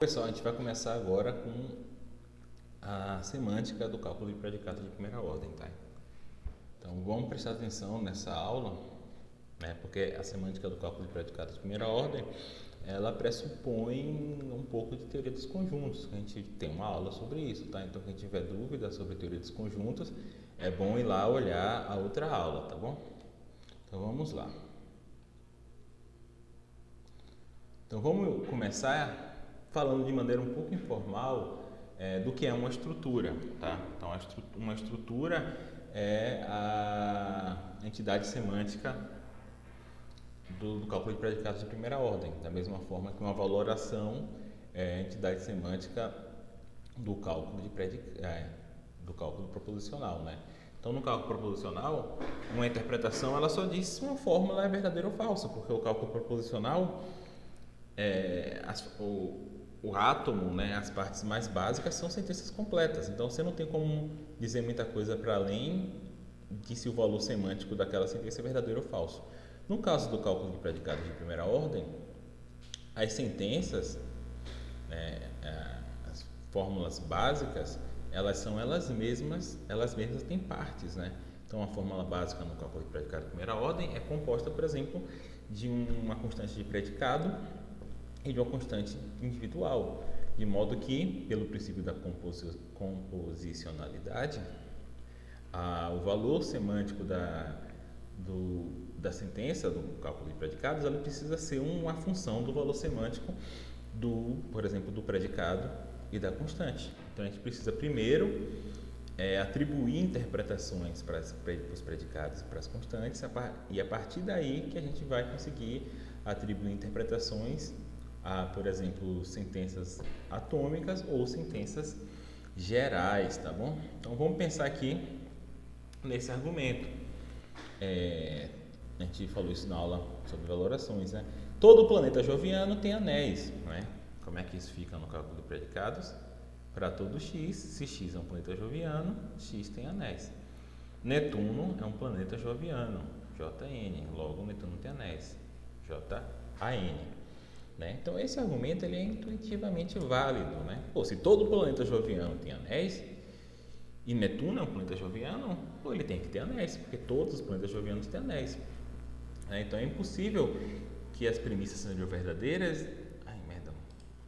Pessoal, a gente vai começar agora com a semântica do cálculo de predicados de primeira ordem, tá? Então vamos prestar atenção nessa aula, né? Porque a semântica do cálculo de predicados de primeira ordem, ela pressupõe um pouco de teoria dos conjuntos. A gente tem uma aula sobre isso, tá? Então quem tiver dúvida sobre teoria dos conjuntos, é bom ir lá olhar a outra aula, tá bom? Então vamos lá. Então vamos começar falando de maneira um pouco informal do que é uma estrutura, tá? Então uma estrutura é a entidade semântica do cálculo de predicados de primeira ordem, da mesma forma que uma valoração é a entidade semântica do cálculo do cálculo proposicional, né? Então, no cálculo proposicional, uma interpretação ela só diz se uma fórmula é verdadeira ou falsa, porque o cálculo proposicional o átomo, né, as partes mais básicas são sentenças completas. Então você não tem como dizer muita coisa para além de se o valor semântico daquela sentença é verdadeiro ou falso. No caso do cálculo de predicados de primeira ordem, as sentenças, né, as fórmulas básicas, elas são elas mesmas têm partes, né? Então a fórmula básica no cálculo de predicado de primeira ordem é composta, por exemplo, de uma constante de predicado e de uma constante individual, de modo que, pelo princípio da composicionalidade, o valor semântico da sentença, do cálculo de predicados, ela precisa ser uma função do valor semântico por exemplo, do predicado e da constante. Então a gente precisa primeiro atribuir interpretações para os predicados e para as constantes, e a partir daí que a gente vai conseguir atribuir interpretações a, por exemplo, sentenças atômicas ou sentenças gerais, tá bom? Então vamos pensar aqui nesse argumento. A gente falou isso na aula sobre valorações, né? Todo planeta joviano tem anéis, né? Como é que isso fica no cálculo de predicados? Para todo x, se x é um planeta joviano, x tem anéis. Netuno é um planeta joviano, JN, logo Netuno tem anéis, JAN. Né? Então esse argumento ele é intuitivamente válido, né? Se todo planeta joviano tem anéis e Netuno é um planeta joviano, ele tem que ter anéis, porque todos os planetas jovianos têm anéis. Então é impossível que as premissas sejam verdadeiras,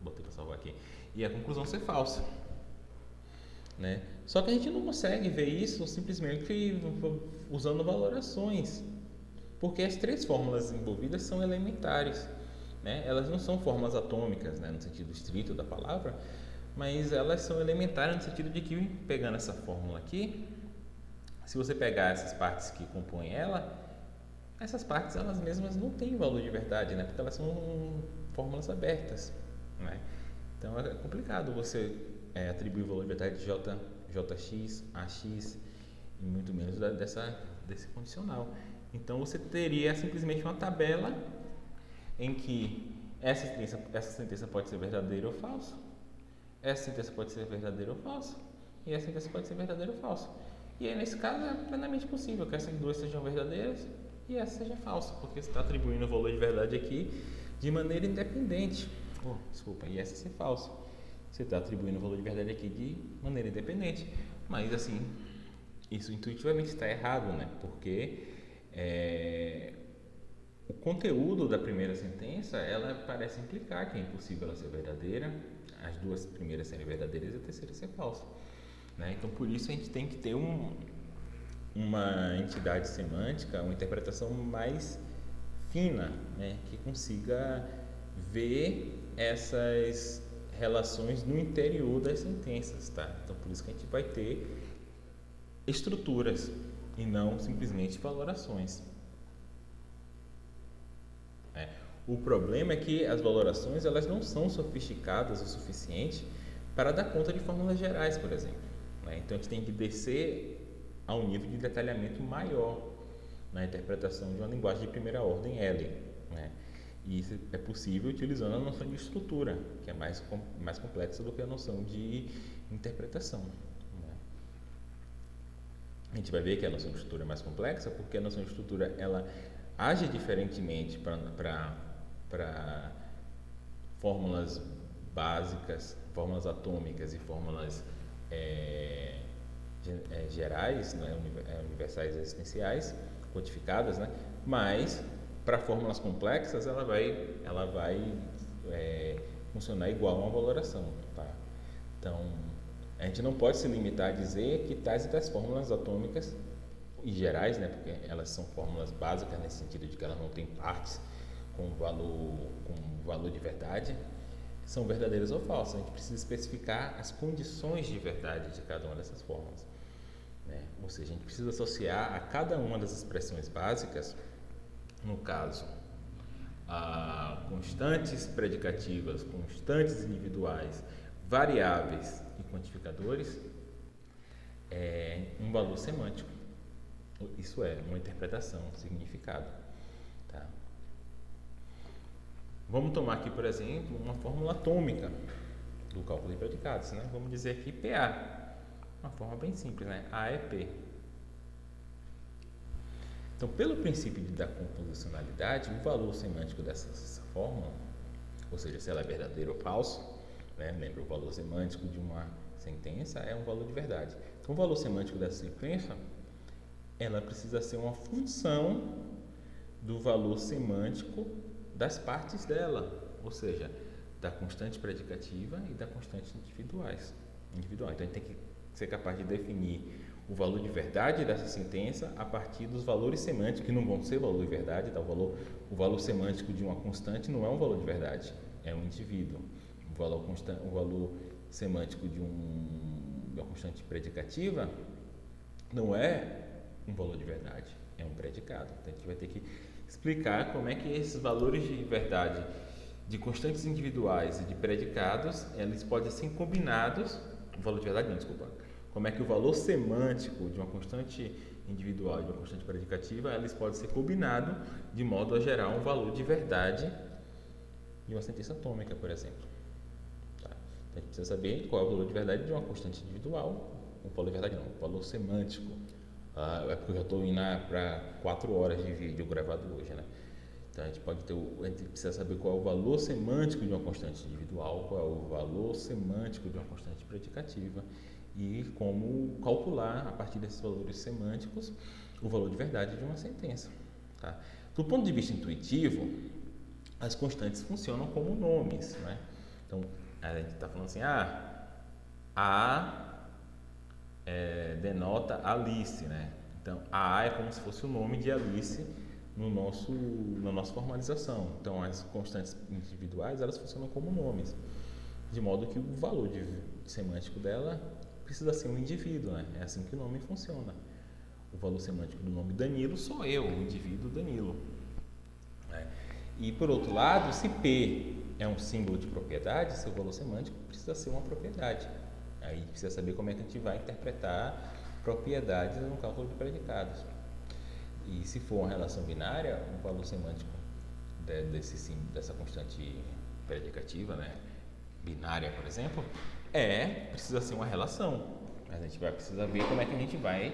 botei para salvar aqui, e a conclusão ser falsa, né? Só que a gente não consegue ver isso simplesmente usando valorações, porque as três fórmulas envolvidas são elementares, né? Elas não são fórmulas atômicas, né, no sentido estrito da palavra, mas elas são elementares no sentido de que, pegando essa fórmula aqui, se você pegar essas partes que compõem ela, essas partes elas mesmas não têm valor de verdade, né? Porque elas são fórmulas abertas, né? Então é complicado você atribuir o valor de verdade de JX, AX e muito menos desse condicional. Então você teria simplesmente uma tabela em que essa sentença pode ser verdadeira ou falsa, essa sentença pode ser verdadeira ou falsa, e essa sentença pode ser verdadeira ou falsa. E aí, nesse caso, é plenamente possível que essas duas sejam verdadeiras e essa seja falsa, porque você está atribuindo o valor de verdade aqui de maneira independente. E essa ser falsa. Você está atribuindo o valor de verdade aqui de maneira independente. Mas, assim, isso intuitivamente está errado, né? Porque o conteúdo da primeira sentença, ela parece implicar que é impossível ela ser verdadeira, as duas primeiras serem verdadeiras e a terceira ser falsa, né? Então, por isso a gente tem que ter uma entidade semântica, uma interpretação mais fina, né? Que consiga ver essas relações no interior das sentenças, tá? Então, por isso que a gente vai ter estruturas e não simplesmente valorações. O problema é que as valorações elas não são sofisticadas o suficiente para dar conta de fórmulas gerais, por exemplo, né? Então a gente tem que descer a um nível de detalhamento maior na interpretação de uma linguagem de primeira ordem L, né? E isso é possível utilizando a noção de estrutura, que é mais complexa do que a noção de interpretação, né? A gente vai ver que a noção de estrutura é mais complexa porque a noção de estrutura ela age diferentemente para fórmulas básicas, fórmulas atômicas e fórmulas gerais, né, universais existenciais, codificadas, né? Mas para fórmulas complexas ela vai funcionar igual a uma valoração, tá? Então a gente não pode se limitar a dizer que tais e tais fórmulas atômicas e gerais, né? Porque elas são fórmulas básicas nesse sentido de que elas não têm partes com valor de verdade, são verdadeiras ou falsas. A gente precisa especificar as condições de verdade de cada uma dessas fórmulas, né? Ou seja, a gente precisa associar a cada uma das expressões básicas, no caso, a constantes predicativas, constantes individuais, variáveis e quantificadores, um valor semântico. Isso é uma interpretação, um significado. Tá? Vamos tomar aqui, por exemplo, uma fórmula atômica do cálculo de predicados, né? Vamos dizer aqui PA, uma forma bem simples, né? A é P. Então, pelo princípio da composicionalidade, o valor semântico dessa fórmula, ou seja, se ela é verdadeira ou falsa, né? Lembra, o valor semântico de uma sentença é um valor de verdade. Então, o valor semântico dessa sentença, ela precisa ser uma função do valor semântico das partes dela, ou seja, da constante predicativa e da constante individual. Então, a gente tem que ser capaz de definir o valor de verdade dessa sentença a partir dos valores semânticos, que não vão ser valor de verdade, tá? O valor semântico de uma constante não é um valor de verdade, é um indivíduo. O valor semântico de uma constante predicativa não é um valor de verdade, é um predicado. Então, a gente vai ter que explicar como é que esses valores de verdade de constantes individuais e de predicados, eles podem ser combinados, o valor de verdade não, desculpa, como é que o valor semântico de uma constante individual e de uma constante predicativa, eles podem ser combinados de modo a gerar um valor de verdade de uma sentença atômica, por exemplo. Tá? Então, a gente precisa saber qual é o valor de verdade de uma constante individual, o valor de verdade não, o valor semântico. É porque eu já estou indo para 4 horas de vídeo gravado hoje, né? Então a gente precisa saber qual é o valor semântico de uma constante individual, qual é o valor semântico de uma constante predicativa e como calcular a partir desses valores semânticos o valor de verdade de uma sentença. Tá? Do ponto de vista intuitivo, as constantes funcionam como nomes, né? Então a gente está falando assim, A denota Alice, né? Então a é como se fosse o nome de Alice na nossa formalização. Então as constantes individuais elas funcionam como nomes, de modo que o valor semântico dela precisa ser um indivíduo, né? É assim que o nome funciona. O valor semântico do nome Danilo sou eu, o indivíduo Danilo. Né? E por outro lado, se P é um símbolo de propriedade, seu valor semântico precisa ser uma propriedade. Aí precisa saber como é que a gente vai interpretar propriedades no cálculo de predicados. E se for uma relação binária, o valor semântico dessa constante predicativa, né, binária, por exemplo, precisa ser uma relação. Mas a gente vai precisar ver como é que a gente vai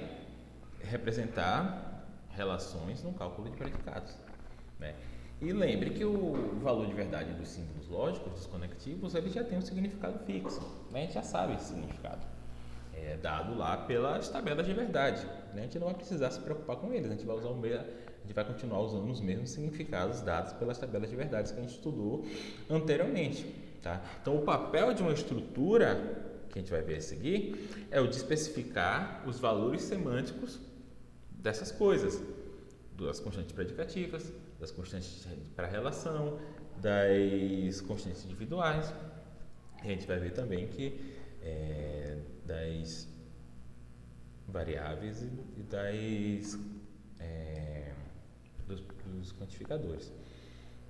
representar relações no cálculo de predicados, né? E lembre que o valor de verdade dos símbolos lógicos, dos conectivos, ele já tem um significado fixo, né? A gente já sabe esse significado. É dado lá pelas tabelas de verdade, né? A gente não vai precisar se preocupar com eles, a gente vai continuar usando os mesmos significados dados pelas tabelas de verdade que a gente estudou anteriormente, tá? Então, o papel de uma estrutura, que a gente vai ver a seguir, é o de especificar os valores semânticos dessas coisas, das constantes predicativas, das constantes para relação, das constantes individuais. A gente vai ver também que das variáveis e dos quantificadores,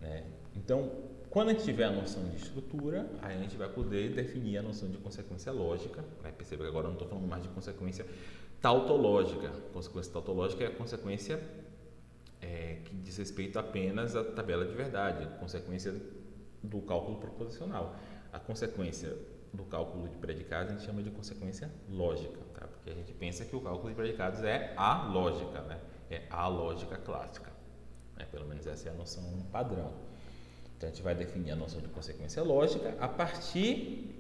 né? Então, quando a gente tiver a noção de estrutura, aí a gente vai poder definir a noção de consequência lógica. Vai perceber que agora eu não estou falando mais de consequência tautológica. Consequência tautológica é a consequência que diz respeito apenas à tabela de verdade, consequência do cálculo proposicional. A consequência do cálculo de predicados a gente chama de consequência lógica, tá? Porque a gente pensa que o cálculo de predicados é a lógica, né? É a lógica clássica, né? Pelo menos essa é a noção padrão. Então a gente vai definir a noção de consequência lógica a partir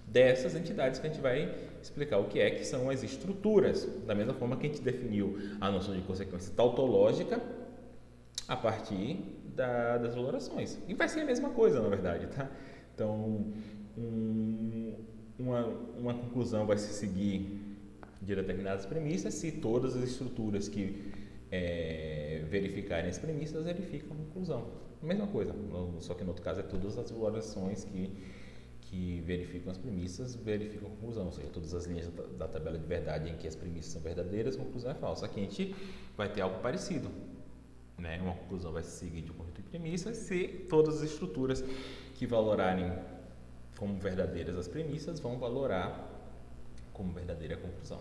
dessas entidades que a gente vai explicar o que são as estruturas. Da mesma forma que a gente definiu a noção de consequência tautológica a partir das valorações. E vai ser a mesma coisa, na verdade, tá? Então, uma conclusão vai se seguir de determinadas premissas se todas as estruturas que verificarem as premissas verificam a conclusão. A mesma coisa, só que no outro caso é todas as valorações que verificam as premissas verificam a conclusão, ou seja, todas as linhas da tabela de verdade em que as premissas são verdadeiras, a conclusão é falsa. Aqui a gente vai ter algo parecido, né? Uma conclusão vai se seguir de um conjunto de premissas se todas as estruturas que valorarem como verdadeiras as premissas vão valorar como verdadeira a conclusão,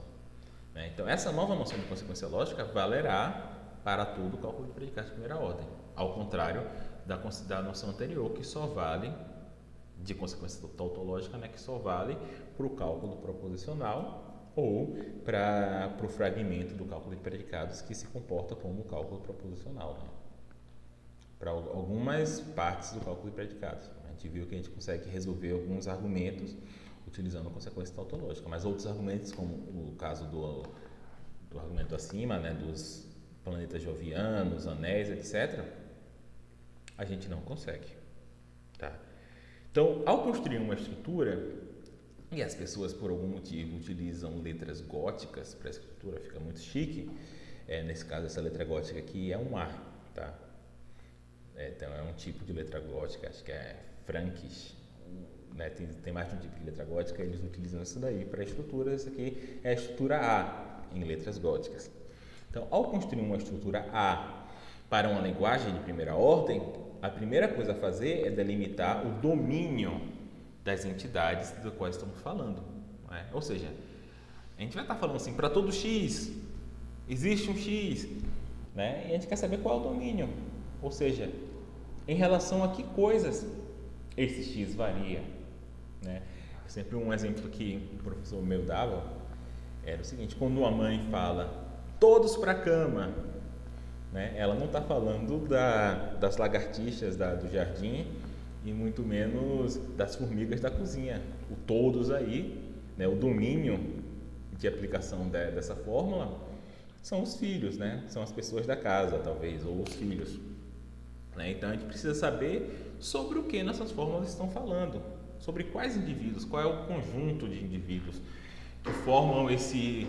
né? Então, essa nova noção de consequência lógica valerá para todo o cálculo de predicados de primeira ordem, ao contrário da noção anterior, que só vale de consequência tautológica, né, que só vale para o cálculo proposicional ou para o fragmento do cálculo de predicados que se comporta como o cálculo proposicional, né? Para algumas partes do cálculo de predicados. A gente viu que a gente consegue resolver alguns argumentos utilizando a consequência tautológica, mas outros argumentos, como o caso do argumento acima, né, dos planetas jovianos, anéis, etc., a gente não consegue, tá? Então, ao construir uma estrutura, e as pessoas por algum motivo utilizam letras góticas para a escritura, fica muito chique, nesse caso essa letra gótica aqui é um A, tá? Então é um tipo de letra gótica, acho que é Frankish, né? Tem mais de um tipo de letra gótica, eles utilizam isso daí para a estrutura. Essa aqui é a estrutura A em letras góticas. Então, ao construir uma estrutura A para uma linguagem de primeira ordem, a primeira coisa a fazer é delimitar o domínio das entidades das quais estamos falando, né? Ou seja, a gente vai estar falando assim, para todo X, existe um X, né? E a gente quer saber qual é o domínio, ou seja, em relação a que coisas esse X varia, né? Sempre um exemplo que o professor meu dava era o seguinte: quando uma mãe fala todos para a cama, né, ela não está falando das lagartixas do jardim e muito menos das formigas da cozinha. O todos aí, né, o domínio de aplicação dessa fórmula são os filhos, né? São as pessoas da casa, talvez, ou os filhos, né? Então a gente precisa saber sobre o que nessas fórmulas estão falando, sobre quais indivíduos, qual é o conjunto de indivíduos que formam esse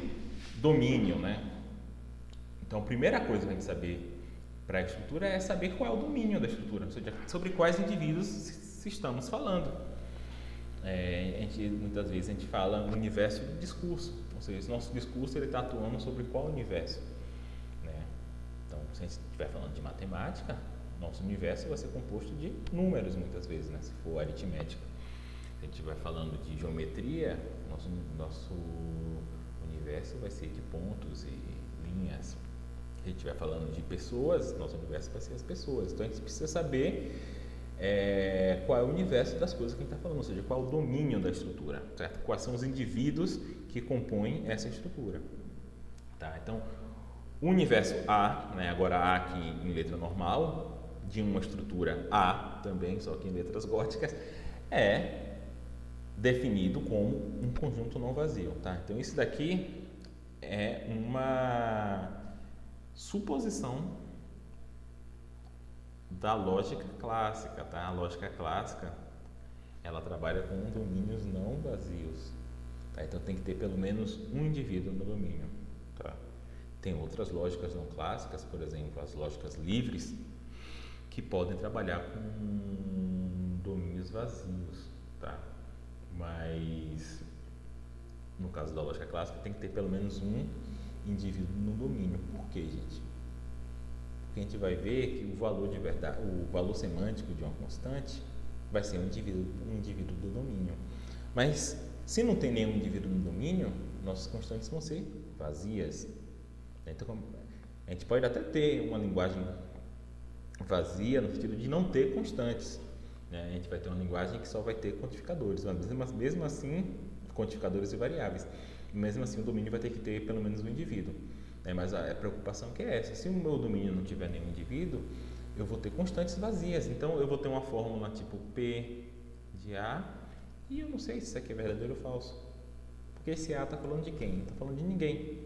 domínio, né? Então, a primeira coisa que a gente saber para a estrutura é saber qual é o domínio da estrutura, ou seja, sobre quais indivíduos se estamos falando. Muitas vezes a gente fala no universo do discurso, ou seja, esse nosso discurso está atuando sobre qual universo, né? Então, se a gente estiver falando de matemática, nosso universo vai ser composto de números muitas vezes, né? Se for aritmética. Se a gente estiver falando de geometria, nosso universo vai ser de pontos e linhas. Se a gente estiver falando de pessoas, nosso universo vai ser as pessoas. Então a gente precisa saber qual é o universo das coisas que a gente está falando, ou seja, qual é o domínio da estrutura, certo? Quais são os indivíduos que compõem essa estrutura, tá? Então, o universo A, né, agora A aqui em letra normal, de uma estrutura A também, só que em letras góticas, é definido como um conjunto não vazio, tá? Então, isso daqui é uma suposição da lógica clássica, tá? A lógica clássica, ela trabalha com domínios não vazios, tá? Então tem que ter pelo menos um indivíduo no domínio, tá? Tem outras lógicas não clássicas, por exemplo, as lógicas livres, que podem trabalhar com domínios vazios, tá? Mas no caso da lógica clássica tem que ter pelo menos um indivíduo no domínio. Por quê, gente? Porque a gente vai ver que o valor de verdade, o valor semântico de uma constante vai ser um indivíduo do domínio. Mas se não tem nenhum indivíduo no domínio, nossas constantes vão ser vazias. Então a gente pode até ter uma linguagem vazia no sentido de não ter constantes, né? A gente vai ter uma linguagem que só vai ter quantificadores, mas mesmo assim, quantificadores e variáveis. Mesmo assim, o domínio vai ter que ter pelo menos um indivíduo, né? Mas a preocupação que é essa: se o meu domínio não tiver nenhum indivíduo, eu vou ter constantes vazias. Então, eu vou ter uma fórmula tipo P de A e eu não sei se isso aqui é verdadeiro ou falso. Porque esse A está falando de quem? Não está falando de ninguém,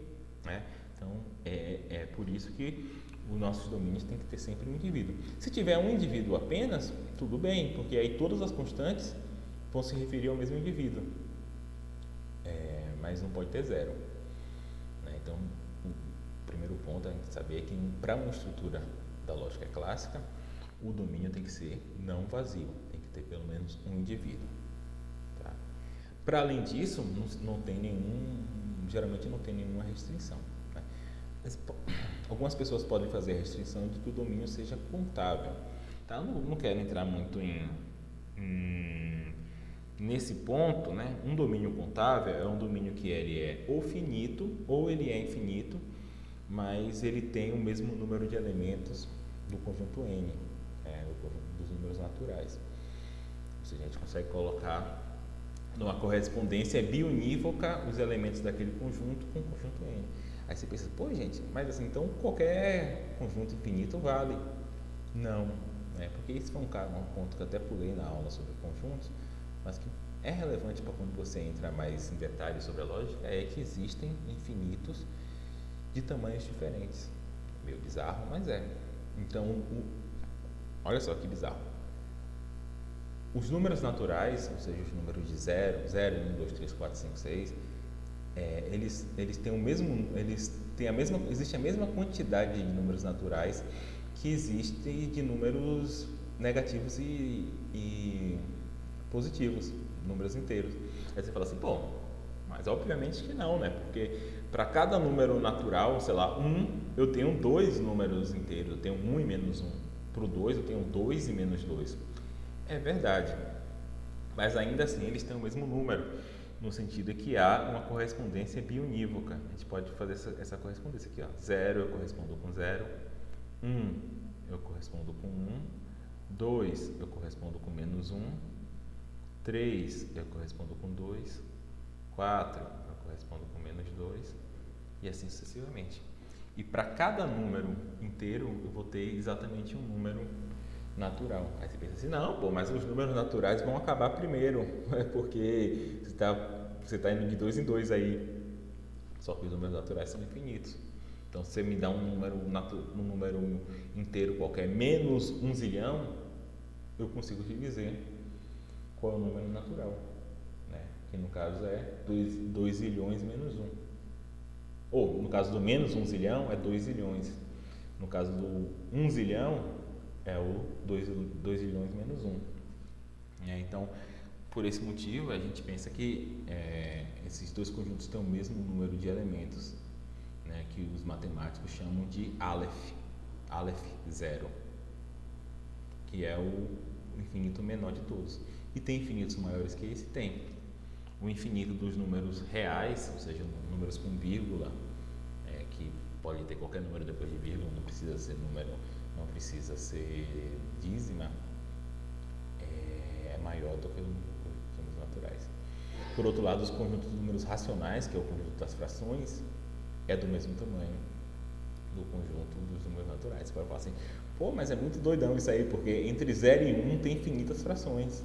né? Então, é por isso que os nossos domínios têm que ter sempre um indivíduo. Se tiver um indivíduo apenas, tudo bem, porque aí todas as constantes vão se referir ao mesmo indivíduo. Mas não pode ter zero, né? Então, o primeiro ponto é saber que para uma estrutura da lógica clássica, o domínio tem que ser não vazio, tem que ter pelo menos um indivíduo. Tá? Para além disso, geralmente não tem nenhuma restrição. Né? Algumas pessoas podem fazer a restrição de que o domínio seja contável. Tá? Não quero entrar muito nesse ponto, né? Um domínio contável é um domínio que ele é ou finito ou ele é infinito, mas ele tem o mesmo número de elementos do conjunto N, dos números naturais. Ou seja, a gente consegue colocar numa correspondência bionívoca os elementos daquele conjunto com o conjunto N. Aí você pensa, pô, gente, mas assim, então qualquer conjunto infinito vale? Não, né? Porque isso foi um ponto que eu até pulei na aula sobre conjuntos, mas que é relevante para quando você entra mais em detalhes sobre a lógica, é que existem infinitos de tamanhos diferentes. Meio bizarro, mas é. Então, olha só que bizarro. Os números naturais, ou seja, os números de 0, 1, 2, 3, 4, 5, 6, eles têm o mesmo, existe a mesma quantidade de números naturais que existe de números negativos e positivos, números inteiros. Aí você fala assim, pô, mas obviamente que não, né? Porque para cada número natural, sei lá, 1, eu tenho 2 números inteiros, eu tenho 1 e menos 1. Para o 2, eu tenho 2 e menos 2. É verdade, mas ainda assim eles têm o mesmo número, no sentido que há uma correspondência bionívoca. A gente pode fazer essa correspondência aqui, ó. 0 eu correspondo com 0, 1 eu correspondo com 1, 2 eu correspondo com menos 1, 3 eu correspondo com 2, 4 eu correspondo com menos 2 e assim sucessivamente. E para cada número inteiro eu vou ter exatamente um número natural. Aí você pensa assim, não, pô, mas os números naturais vão acabar primeiro, porque você tá indo de 2 em 2 aí. Só que os números naturais são infinitos. Então, se você me dá um número inteiro qualquer menos 1 zilhão, eu consigo te dizer qual é o número natural, né? Que no caso é 2 zilhões menos 1. Ou, no caso do menos 1 zilhão, é 2 zilhões. No caso do 1 zilhão, é o 2 zilhões menos 1. Então, por esse motivo, a gente pensa que esses dois conjuntos têm o mesmo número de elementos, né, que os matemáticos chamam de Aleph 0, que é o infinito menor de todos. E tem infinitos maiores que esse? Tem. O infinito dos números reais, ou seja, números com vírgula, que pode ter qualquer número depois de vírgula, não precisa ser não precisa ser dízima, é maior do que os números naturais. Por outro lado, os conjuntos de números racionais, que é o conjunto das frações, é do mesmo tamanho do conjunto dos números naturais. Você pode falar assim, pô, mas é muito doidão isso aí, porque entre 0 e 1 tem infinitas frações.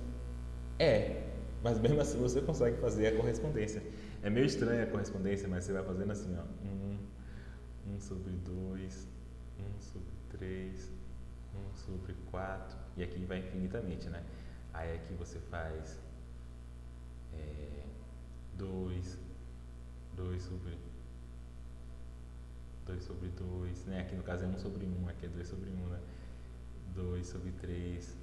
Mas mesmo assim você consegue fazer a correspondência. É meio estranha a correspondência, mas você vai fazendo assim, ó, 1 sobre 2, 1 sobre 3, 1 sobre 4, e aqui vai infinitamente, né? Aí aqui você faz 2 sobre 2, né? Aqui no caso é 1 sobre 1, aqui é 2 sobre 1, né? 2 sobre 3,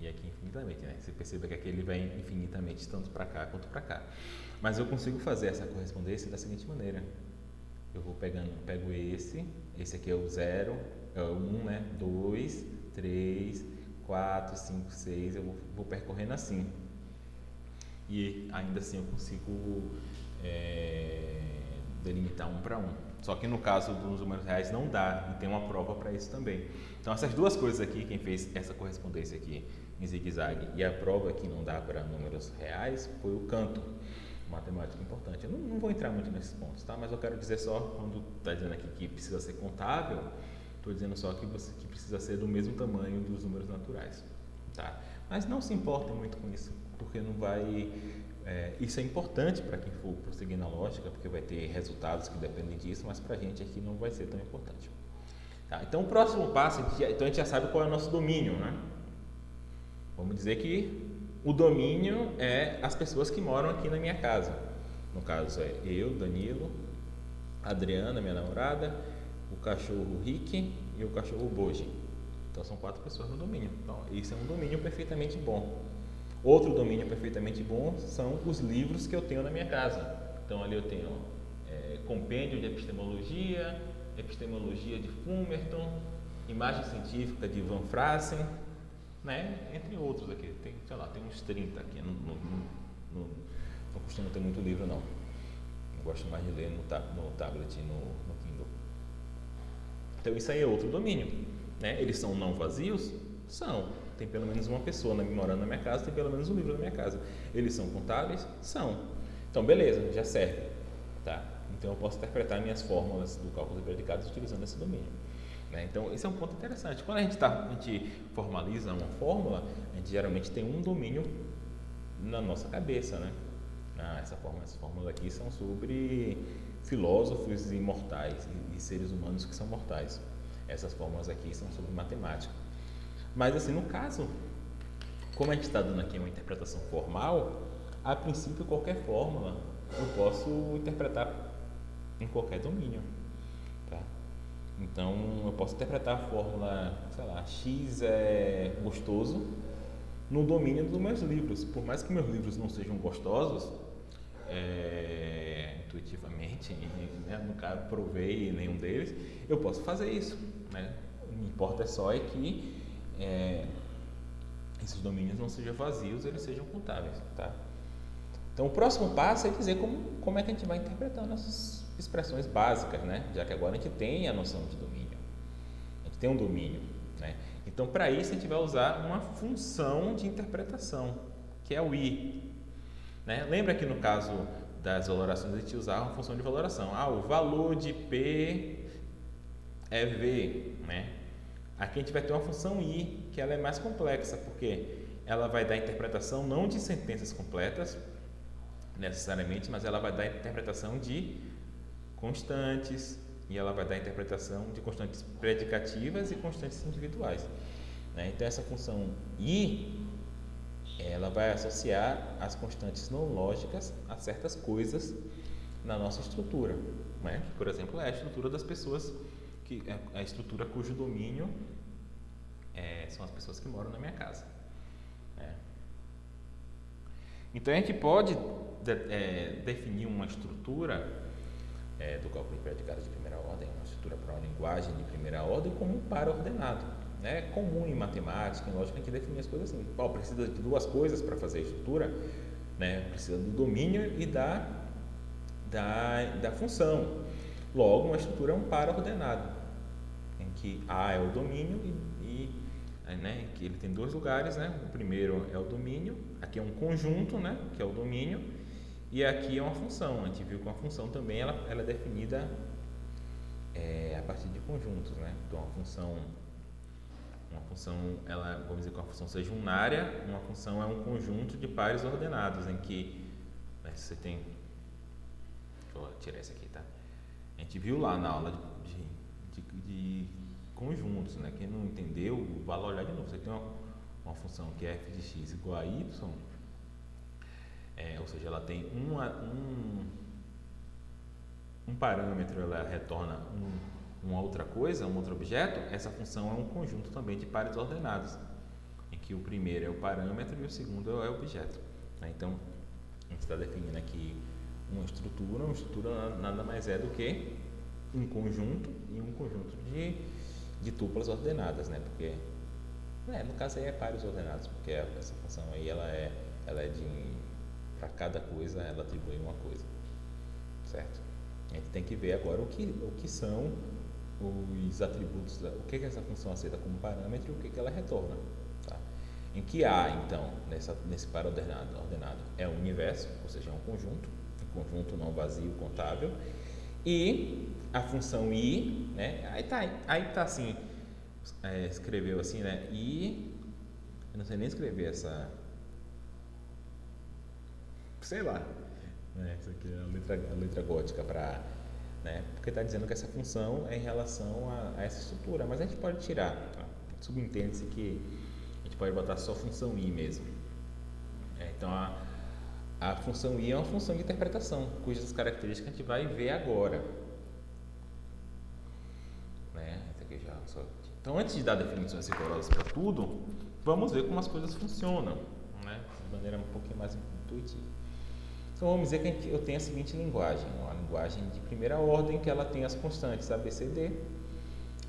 e aqui infinitamente, né? Você percebe que aqui ele vai infinitamente, tanto para cá quanto para cá. Mas eu consigo fazer essa correspondência da seguinte maneira. Eu pego esse aqui é o 0, é o 1, né? 2, 3, 4, 5, 6, eu vou percorrendo assim. E ainda assim eu consigo delimitar 1 para 1. Só que no caso dos números reais não dá, e tem uma prova para isso também. Então essas duas coisas aqui, quem fez essa correspondência aqui em zigue-zague e a prova que não dá para números reais foi o Cantor, matemático importante. Eu não vou entrar muito nesses pontos, tá? Mas eu quero dizer só, quando está dizendo aqui que precisa ser contável, Estou dizendo só que precisa ser do mesmo tamanho dos números naturais, tá? Mas não se importem muito com isso, porque não vai... isso é importante para quem for prosseguir na lógica, porque vai ter resultados que dependem disso, mas para a gente aqui não vai ser tão importante. Tá, então, o próximo passo, então a gente já sabe qual é o nosso domínio, né? Vamos dizer que o domínio é as pessoas que moram aqui na minha casa. No caso é eu, Danilo, a Adriana, minha namorada, o cachorro Rick e o cachorro Boji. Então são 4 pessoas no domínio. Então isso é um domínio perfeitamente bom. Outro domínio perfeitamente bom são os livros que eu tenho na minha casa. Então ali eu tenho compêndio de epistemologia, epistemologia de Fumerton, imagem científica de Van Frassen, né? Entre outros aqui. Tem, sei lá, tem uns 30 aqui. Não costumo ter muito livro, não. Eu gosto mais de ler no tablet e no Kindle. Então isso aí é outro domínio, né? Eles são não vazios? São. Tem pelo menos uma pessoa morando na minha casa, tem pelo menos um livro na minha casa. Eles são contáveis? São. Então beleza, já serve, tá? Então eu posso interpretar minhas fórmulas do cálculo de predicados utilizando esse domínio, né? Então esse é um ponto interessante. Quando a gente formaliza uma fórmula, a gente geralmente tem um domínio na nossa cabeça, né? Essas fórmulas aqui são sobre filósofos imortais e seres humanos que são mortais. Essas fórmulas aqui são sobre matemática. Mas assim, no caso, como a gente está dando aqui uma interpretação formal, a princípio qualquer fórmula eu posso interpretar em qualquer domínio, tá? Então eu posso interpretar a fórmula, sei lá, X é gostoso no domínio dos meus livros. Por mais que meus livros não sejam gostosos, intuitivamente, né? Nunca provei nenhum deles, eu posso fazer isso, né? O que importa é que esses domínios não sejam vazios, eles sejam contáveis, tá? Então o próximo passo é dizer como é que a gente vai interpretando essas expressões básicas, né? Já que agora a gente tem a noção de domínio, a gente tem um domínio, né? Então para isso a gente vai usar uma função de interpretação, que é o I, né? Lembra que no caso das valorações a gente usava uma função de valoração. O valor de P é V, né? Aqui a gente vai ter uma função I, que ela é mais complexa, porque ela vai dar interpretação não de sentenças completas, necessariamente, mas ela vai dar interpretação de constantes, e ela vai dar interpretação de constantes predicativas e constantes individuais, né? Então essa função I, ela vai associar as constantes não lógicas a certas coisas na nossa estrutura, né? Por exemplo, é a estrutura das pessoas, que é a estrutura cujo domínio são as pessoas que moram na minha casa, né? Então a gente pode definir uma estrutura do cálculo de predicados de primeira ordem, uma estrutura para uma linguagem de primeira ordem, como um par ordenado, né? É comum em matemática, em lógica, a gente definir as coisas assim. Precisa de 2 coisas para fazer a estrutura, né? Precisa do domínio e da função. Logo, uma estrutura é um par ordenado, em que A é o domínio né, que ele tem 2 lugares, né? O primeiro é o domínio, aqui é um conjunto, né, que é o domínio, e aqui é uma função. A gente viu que uma função também ela é definida a partir de conjuntos, né? Então uma função ela, vamos dizer que uma função seja unária, uma função é um conjunto de pares ordenados, em que você tem, deixa eu tirar isso aqui, tá? A gente viu lá na aula de conjuntos, né? Quem não entendeu, vai lá olhar de novo. Você tem uma função que é f de x igual a y, ou seja, ela tem um parâmetro, ela retorna uma outra coisa, um outro objeto. Essa função é um conjunto também de pares ordenados, em que o primeiro é o parâmetro e o segundo é o objeto, né? Então, a gente está definindo aqui uma estrutura nada mais é do que um conjunto e um conjunto de tuplas ordenadas, né? Porque, no caso aí é pares ordenados, porque essa função aí ela é para cada coisa ela atribui uma coisa, certo? A gente tem que ver agora o que são os atributos, o que essa função aceita como parâmetro e o que ela retorna, tá? Em que A, então, nesse par ordenado é um universo, ou seja, é um conjunto não vazio contável, E a função I, né? Aí tá assim, escreveu assim, né? I, eu não sei nem escrever essa, sei lá, né? Isso aqui é a letra gótica para, né? Porque está dizendo que essa função é em relação a essa estrutura, mas a gente pode tirar, tá? Subentende-se que a gente pode botar só função I mesmo. Então a função I é uma função de interpretação, cujas características a gente vai ver agora. Né? Então, antes de dar definições rigorosas para tudo, vamos ver como as coisas funcionam, né? De maneira um pouquinho mais intuitiva. Então, vamos dizer que eu tenho a seguinte linguagem, uma linguagem de primeira ordem, que ela tem as constantes A, B, C, D,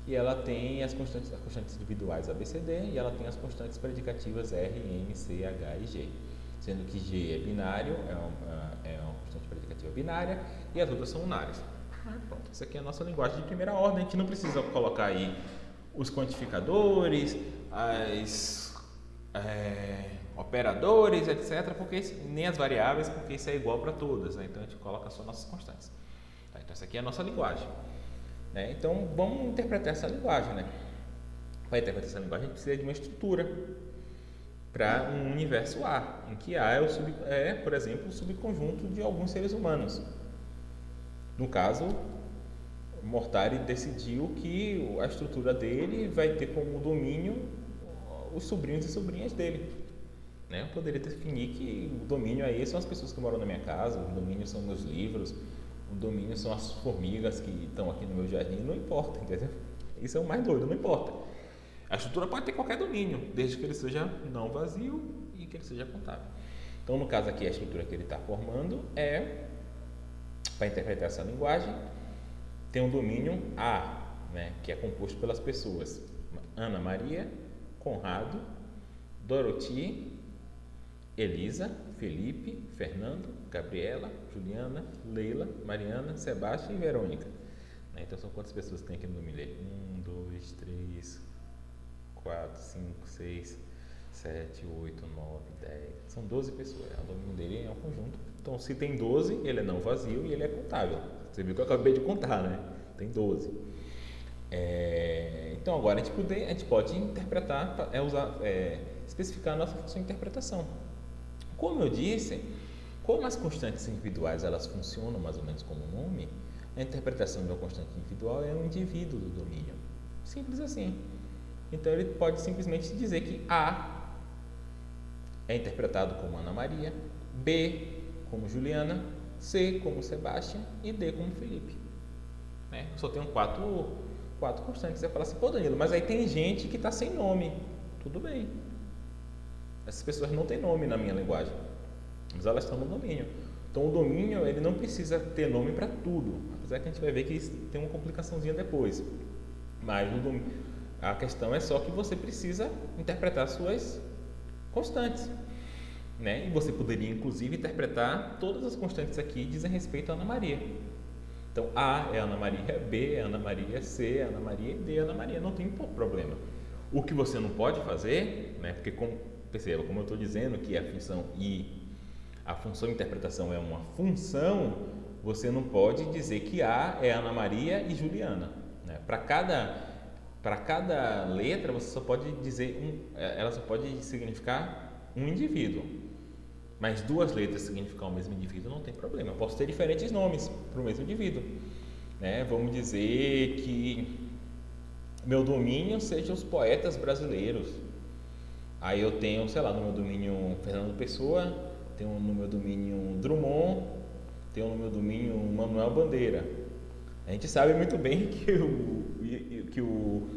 e ela tem as constantes individuais A, B, C, D, e ela tem as constantes predicativas R, M, C, H e G. Sendo que G é binário, é uma constante predicativa binária, e as outras são unárias. Pronto, essa aqui é a nossa linguagem de primeira ordem. A gente não precisa colocar aí os quantificadores, operadores, etc., porque nem as variáveis, porque isso é igual para todas, né? Então a gente coloca só nossas constantes. Tá? Então essa aqui é a nossa linguagem, né? Então vamos interpretar essa linguagem, né? Para interpretar essa linguagem a gente precisa de uma estrutura para um universo A, em que A é, por exemplo, o subconjunto de alguns seres humanos. No caso, Mortari decidiu que a estrutura dele vai ter como domínio os sobrinhos e sobrinhas dele. Né? Eu poderia definir que o domínio aí são as pessoas que moram na minha casa, o domínio são meus livros, o domínio são as formigas que estão aqui no meu jardim, não importa, entendeu? Isso é o mais doido, não importa. A estrutura pode ter qualquer domínio, desde que ele seja não vazio e que ele seja contável. Então, no caso aqui, a estrutura que ele está formando para interpretar essa linguagem, tem um domínio A, né, que é composto pelas pessoas Ana Maria, Conrado, Dorothy, Elisa, Felipe, Fernando, Gabriela, Juliana, Leila, Mariana, Sebastião e Verônica. Então são quantas pessoas tem aqui no domínio dele? 1, 2, 3, 4, 5, 6, 7, 8, 9, 10. São 12 pessoas. O domínio dele é um conjunto. Então, se tem 12, ele é não vazio e ele é contável. Você viu que eu acabei de contar, né? Tem 12. Então, agora a gente pode interpretar, especificar a nossa função de interpretação. Como eu disse, como as constantes individuais elas funcionam mais ou menos como nome, a interpretação de uma constante individual é um indivíduo do domínio. Simples assim. Então, ele pode simplesmente dizer que A é interpretado como Ana Maria, B como Juliana, C como Sebastião e D como Felipe. Eu só tenho quatro constantes. Você fala assim, pô, Danilo, mas aí tem gente que está sem nome. Tudo bem. Essas pessoas não têm nome na minha linguagem, mas elas estão no domínio. Então, o domínio ele não precisa ter nome para tudo, apesar que a gente vai ver que tem uma complicaçãozinha depois. Mas a questão é só que você precisa interpretar suas constantes. E você poderia, inclusive, interpretar todas as constantes aqui dizem respeito a Ana Maria. Então, A é Ana Maria, B é Ana Maria, C é Ana Maria e D é Ana Maria. Não tem problema. O que você não pode fazer, porque perceba, como eu estou dizendo que a função I, a função de interpretação é uma função, você não pode dizer que A é Ana Maria e Juliana. Para cada letra, você só pode dizer ela só pode significar um indivíduo. Mas duas letras significar o mesmo indivíduo não tem problema. Eu posso ter diferentes nomes para o mesmo indivíduo. Vamos dizer que meu domínio seja os poetas brasileiros. Aí eu tenho, sei lá, no meu domínio Fernando Pessoa, tenho no meu domínio Drummond, tenho no meu domínio Manuel Bandeira. A gente sabe muito bem que o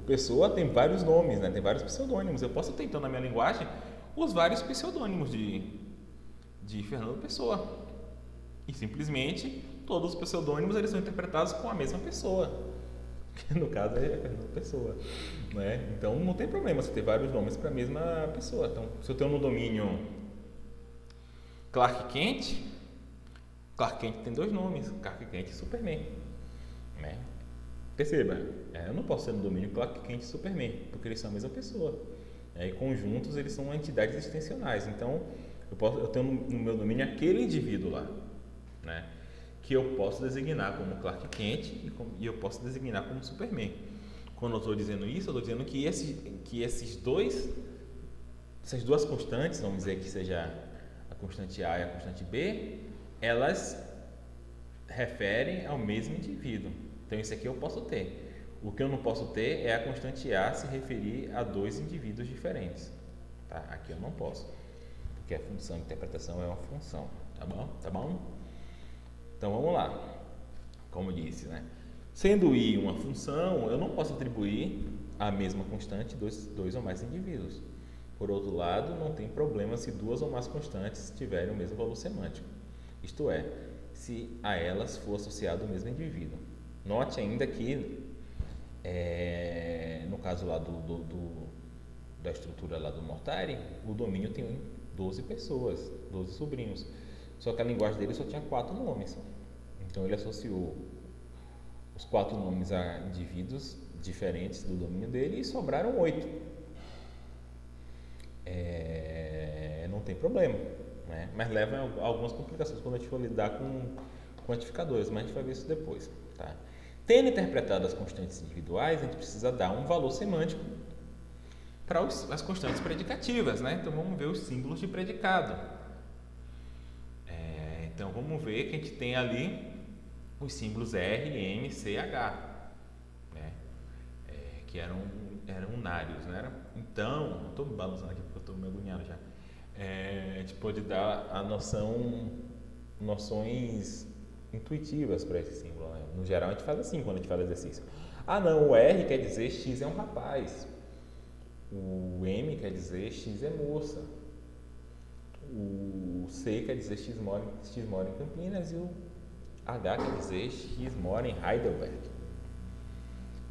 Pessoa tem vários nomes, tem vários pseudônimos. Eu posso ter, então, na minha linguagem, os vários pseudônimos de Fernando Pessoa. E simplesmente, todos os pseudônimos eles são interpretados com a mesma pessoa. Que no caso é Fernando Pessoa. Então, não tem problema você ter vários nomes para a mesma pessoa. Então, se eu tenho no domínio Clark Kent tem dois nomes, Clark Kent e Superman. Perceba, eu não posso ter no domínio Clark Kent e Superman, porque eles são a mesma pessoa. E conjuntos, eles são entidades extensionais. Então, eu tenho no meu domínio aquele indivíduo lá. que eu posso designar como Clark Kent e eu posso designar como Superman. Quando eu estou dizendo isso, eu estou dizendo que essas duas constantes, vamos dizer que seja a constante A e a constante B, elas referem ao mesmo indivíduo. Então isso aqui eu posso ter. O que eu não posso ter é a constante A se referir a dois indivíduos diferentes. Tá? Aqui eu não posso, porque a função de interpretação é uma função. Tá bom? Tá bom? Então vamos lá. Como eu disse, né? Sendo I uma função, eu não posso atribuir a mesma constante dois ou mais indivíduos. Por outro lado, não tem problema se duas ou mais constantes tiverem o mesmo valor semântico. Isto é, se a elas for associado o mesmo indivíduo. Note ainda que, no caso lá da estrutura lá do Mortari, o domínio tem 12 pessoas, 12 sobrinhos. Só que a linguagem dele só tinha 4 nomes. Então ele associou os 4 nomes a indivíduos diferentes do domínio dele e sobraram 8. Não tem problema, né? Mas leva a algumas complicações quando a gente for lidar com quantificadores, mas a gente vai ver isso depois. Tá? Tendo interpretado as constantes individuais, a gente precisa dar um valor semântico para as constantes predicativas, né? Então vamos ver os símbolos de predicado. Então vamos ver que a gente tem ali os símbolos R, M, C, H, né? Que eram unários, né? Então, estou me balançando aqui porque eu estou me agoniado já. A gente pode dar noções intuitivas para esse símbolo, né? No geral a gente faz assim quando a gente faz exercício. Não, o R quer dizer X é um rapaz, o M quer dizer X é moça, o C quer dizer X mora em Campinas e o H quer dizer X mora em Heidelberg.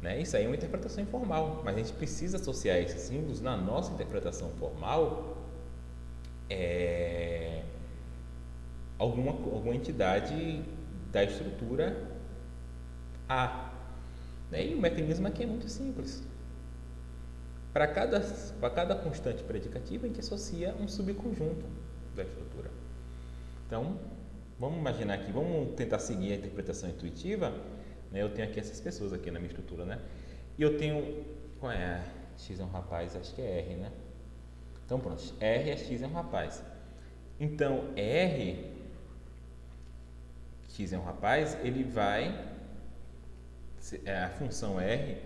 Né? Isso aí é uma interpretação informal, mas a gente precisa associar esses símbolos na nossa interpretação formal alguma entidade da estrutura A. Né? E o mecanismo aqui é muito simples. Para cada constante predicativa, a gente associa um subconjunto da estrutura. Então, vamos imaginar aqui, vamos tentar seguir a interpretação intuitiva. Né? Eu tenho aqui essas pessoas aqui na minha estrutura, né? E eu tenho, qual é? X é um rapaz, acho que é R, né? Então pronto, R é X é um rapaz. Então R, X é um rapaz, ele vai, a função R,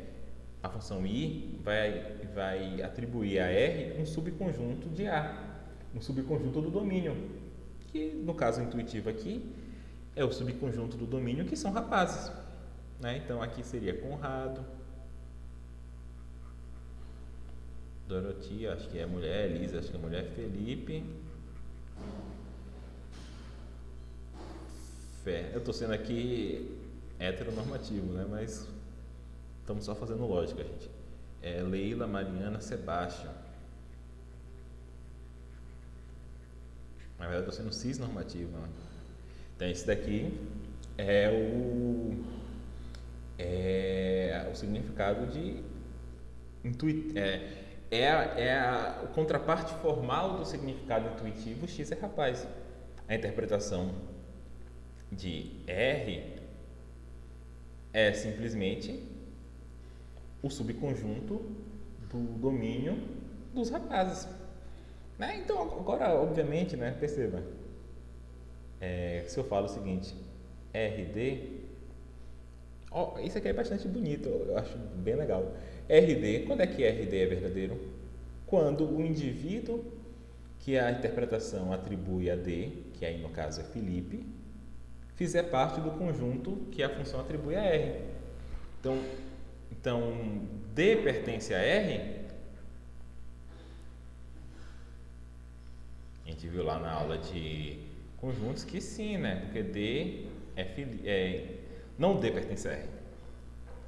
a função I vai atribuir a R um subconjunto de A, um subconjunto do domínio, que no caso intuitivo aqui é o subconjunto do domínio que são rapazes. Né? Então aqui seria Conrado, Dorotia, acho que é mulher, Elisa, acho que é mulher, Felipe, Fé. Eu estou sendo aqui heteronormativo, né? Mas estamos só fazendo lógica, gente. Leila, Mariana, Sebastião. Na verdade, eu estou sendo cisnormativo. Né? Então esse daqui é o significado de o contraparte formal do significado intuitivo. X é rapaz. A interpretação de R é simplesmente o subconjunto do domínio dos rapazes. Né? Então agora obviamente, né, perceba, se eu falo o seguinte, RD, isso aqui é bastante bonito, eu acho bem legal. RD, quando é que RD é verdadeiro? Quando o indivíduo que a interpretação atribui a D, que aí no caso é Felipe, fizer parte do conjunto que a função atribui a R. Então D pertence a R. A gente viu lá na aula de conjuntos que sim, né? Porque D não D pertence a R.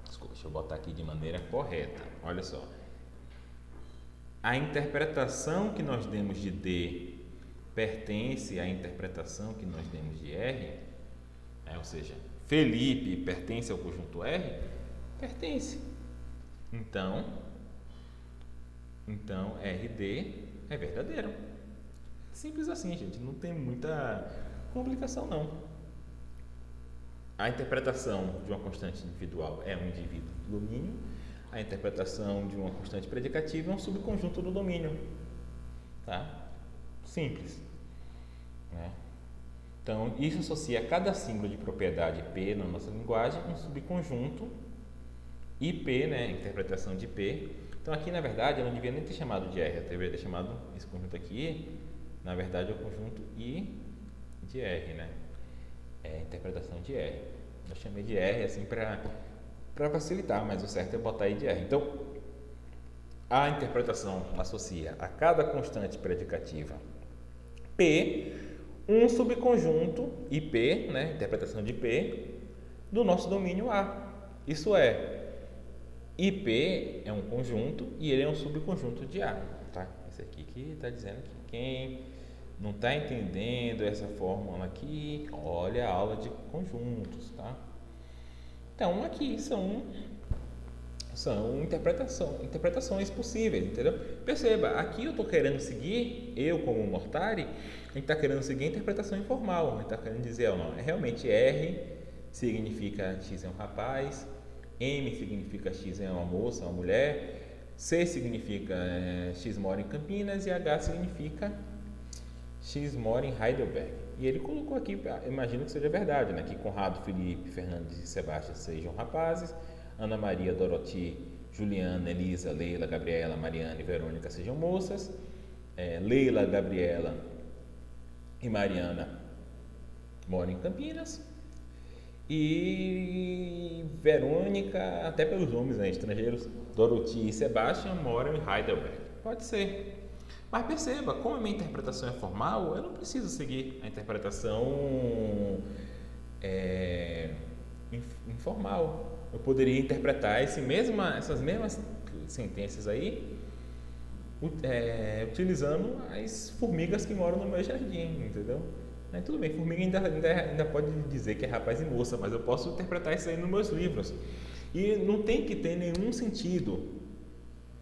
Desculpa, deixa eu botar aqui de maneira correta. Olha só. A interpretação que nós demos de D pertence à interpretação que nós demos de R, ou seja, Felipe pertence ao conjunto R? Pertence. Então RD é verdadeiro. Simples assim, gente. Não tem muita complicação, não. A interpretação de uma constante individual é um indivíduo do domínio, a interpretação de uma constante predicativa é um subconjunto do domínio. Tá? Simples. Né? Então, isso associa a cada símbolo de propriedade P na nossa linguagem um subconjunto IP, né? Interpretação de P. Então, aqui, na verdade, eu não devia nem ter chamado de R, eu deveria ter chamado esse conjunto aqui, na verdade, é o conjunto I de R, né? É a interpretação de R. Eu chamei de R assim para facilitar, mas o certo é botar I de R. Então, a interpretação associa a cada constante predicativa P um subconjunto IP, né, interpretação de P, do nosso domínio A. Isso é, IP é um conjunto e ele é um subconjunto de A. Tá? Esse aqui que está dizendo que quem não está entendendo essa fórmula aqui, olha a aula de conjuntos. Tá? Então, aqui são interpretações possíveis, entendeu? Perceba, aqui eu estou querendo seguir, eu como Mortari, a gente está querendo seguir a interpretação informal, a gente está querendo dizer, não, realmente R significa X é um rapaz, M significa X é uma moça, uma mulher, C significa X mora em Campinas e H significa X mora em Heidelberg. E ele colocou aqui, imagino que seja verdade, né? Que Conrado, Felipe, Fernandes e Sebastião sejam rapazes, Ana Maria, Doroti, Juliana, Elisa, Leila, Gabriela, Mariana e Verônica sejam moças, Leila, Gabriela e Mariana moram em Campinas e Verônica, até pelos nomes, né, estrangeiros, Doroti e Sebastião moram em Heidelberg. Pode ser. Mas perceba, como a minha interpretação é formal, eu não preciso seguir a interpretação informal. Eu poderia interpretar essas mesmas sentenças aí utilizando as formigas que moram no meu jardim, entendeu? Tudo bem, formiga ainda pode dizer que é rapaz e moça, mas eu posso interpretar isso aí nos meus livros. E não tem que ter nenhum sentido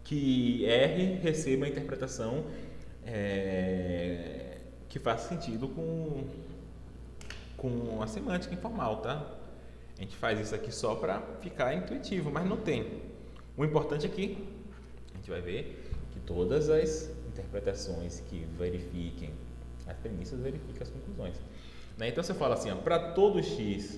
que R receba a interpretação que faça sentido com a semântica informal, tá? A gente faz isso aqui só para ficar intuitivo, mas não tem. O importante é que a gente vai ver que todas as interpretações que verifiquem as premissas verificam as conclusões. Né? Então você fala assim, para todo x,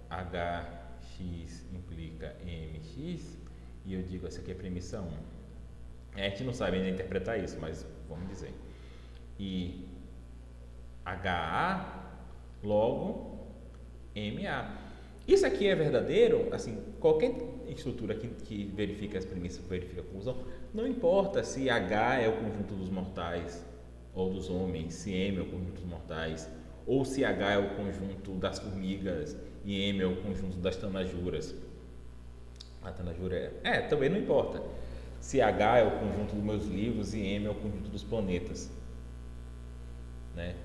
hx implica mx, e eu digo, essa aqui é a premissa 1. A gente não sabe ainda interpretar isso, mas vamos dizer. E HA, logo MA. Isso aqui é verdadeiro, assim, qualquer estrutura que verifica as premissas, verifica a conclusão, não importa se H é o conjunto dos mortais ou dos homens, se M é o conjunto dos mortais, ou se H é o conjunto das formigas e M é o conjunto das tanajuras. A tanajura também não importa. Se H é o conjunto dos meus livros e M é o conjunto dos planetas. Né?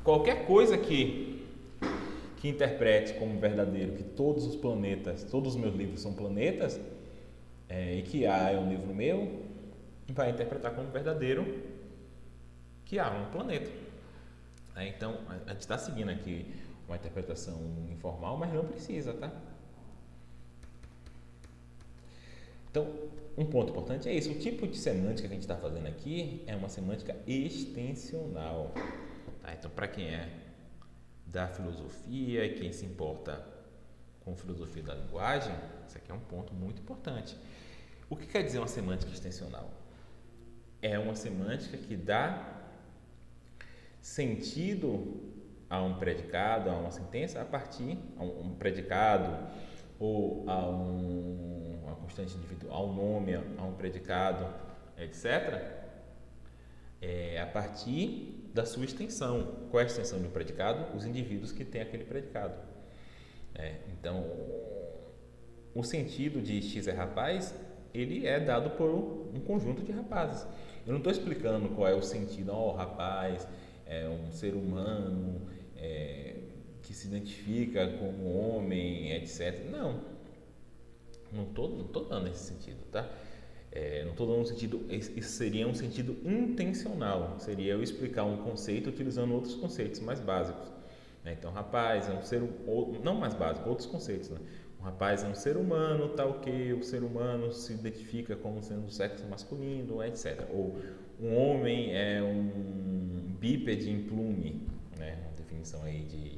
Qualquer coisa que interprete como verdadeiro que todos os planetas, todos os meus livros são planetas, e que A é um livro meu, vai interpretar como verdadeiro que A é um planeta. Então, a gente está seguindo aqui uma interpretação informal, mas não precisa, tá? Então, um ponto importante é isso. O tipo de semântica que a gente está fazendo aqui é uma semântica extensional. Tá? Então, para quem é da filosofia e quem se importa com filosofia da linguagem, isso aqui é um ponto muito importante. O que quer dizer uma semântica extensional? É uma semântica que dá sentido a um predicado, a uma sentença, a partir a um predicado ou a uma constante individual, a um nome, a um predicado, etc., a partir da sua extensão. Qual é a extensão de um predicado? Os indivíduos que têm aquele predicado. Então, o sentido de X é rapaz, ele é dado por um conjunto de rapazes. Eu não estou explicando qual é o sentido, rapaz é um ser humano que se identifica como homem, etc. Não estou dando esse sentido, tá? Não estou dando um sentido, isso seria um sentido intencional, seria eu explicar um conceito utilizando outros conceitos mais básicos. Né? Então, rapaz é um ser, não mais básico, outros conceitos. Né? Um rapaz é um ser humano, tal que o ser humano se identifica como sendo do sexo masculino, etc. Ou um homem é um bípede em plume, né? Uma definição aí de,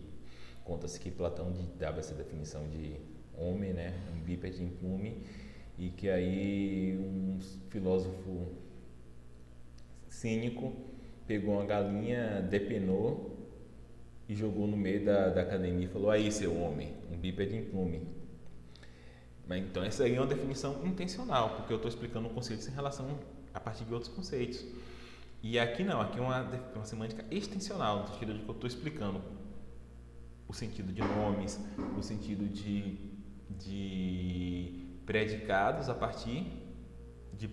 conta-se que Platão dava essa definição de homem, né? Um bípede em plume. E que aí um filósofo cínico pegou uma galinha, depenou e jogou no meio da academia e falou: aí, seu homem, um bípede em plume. Mas, então essa aí é uma definição intencional, porque eu estou explicando conceitos em relação a partir de outros conceitos. E aqui não, aqui é uma semântica extensional, no sentido de que eu estou explicando o sentido de nomes, o sentido de predicados a partir de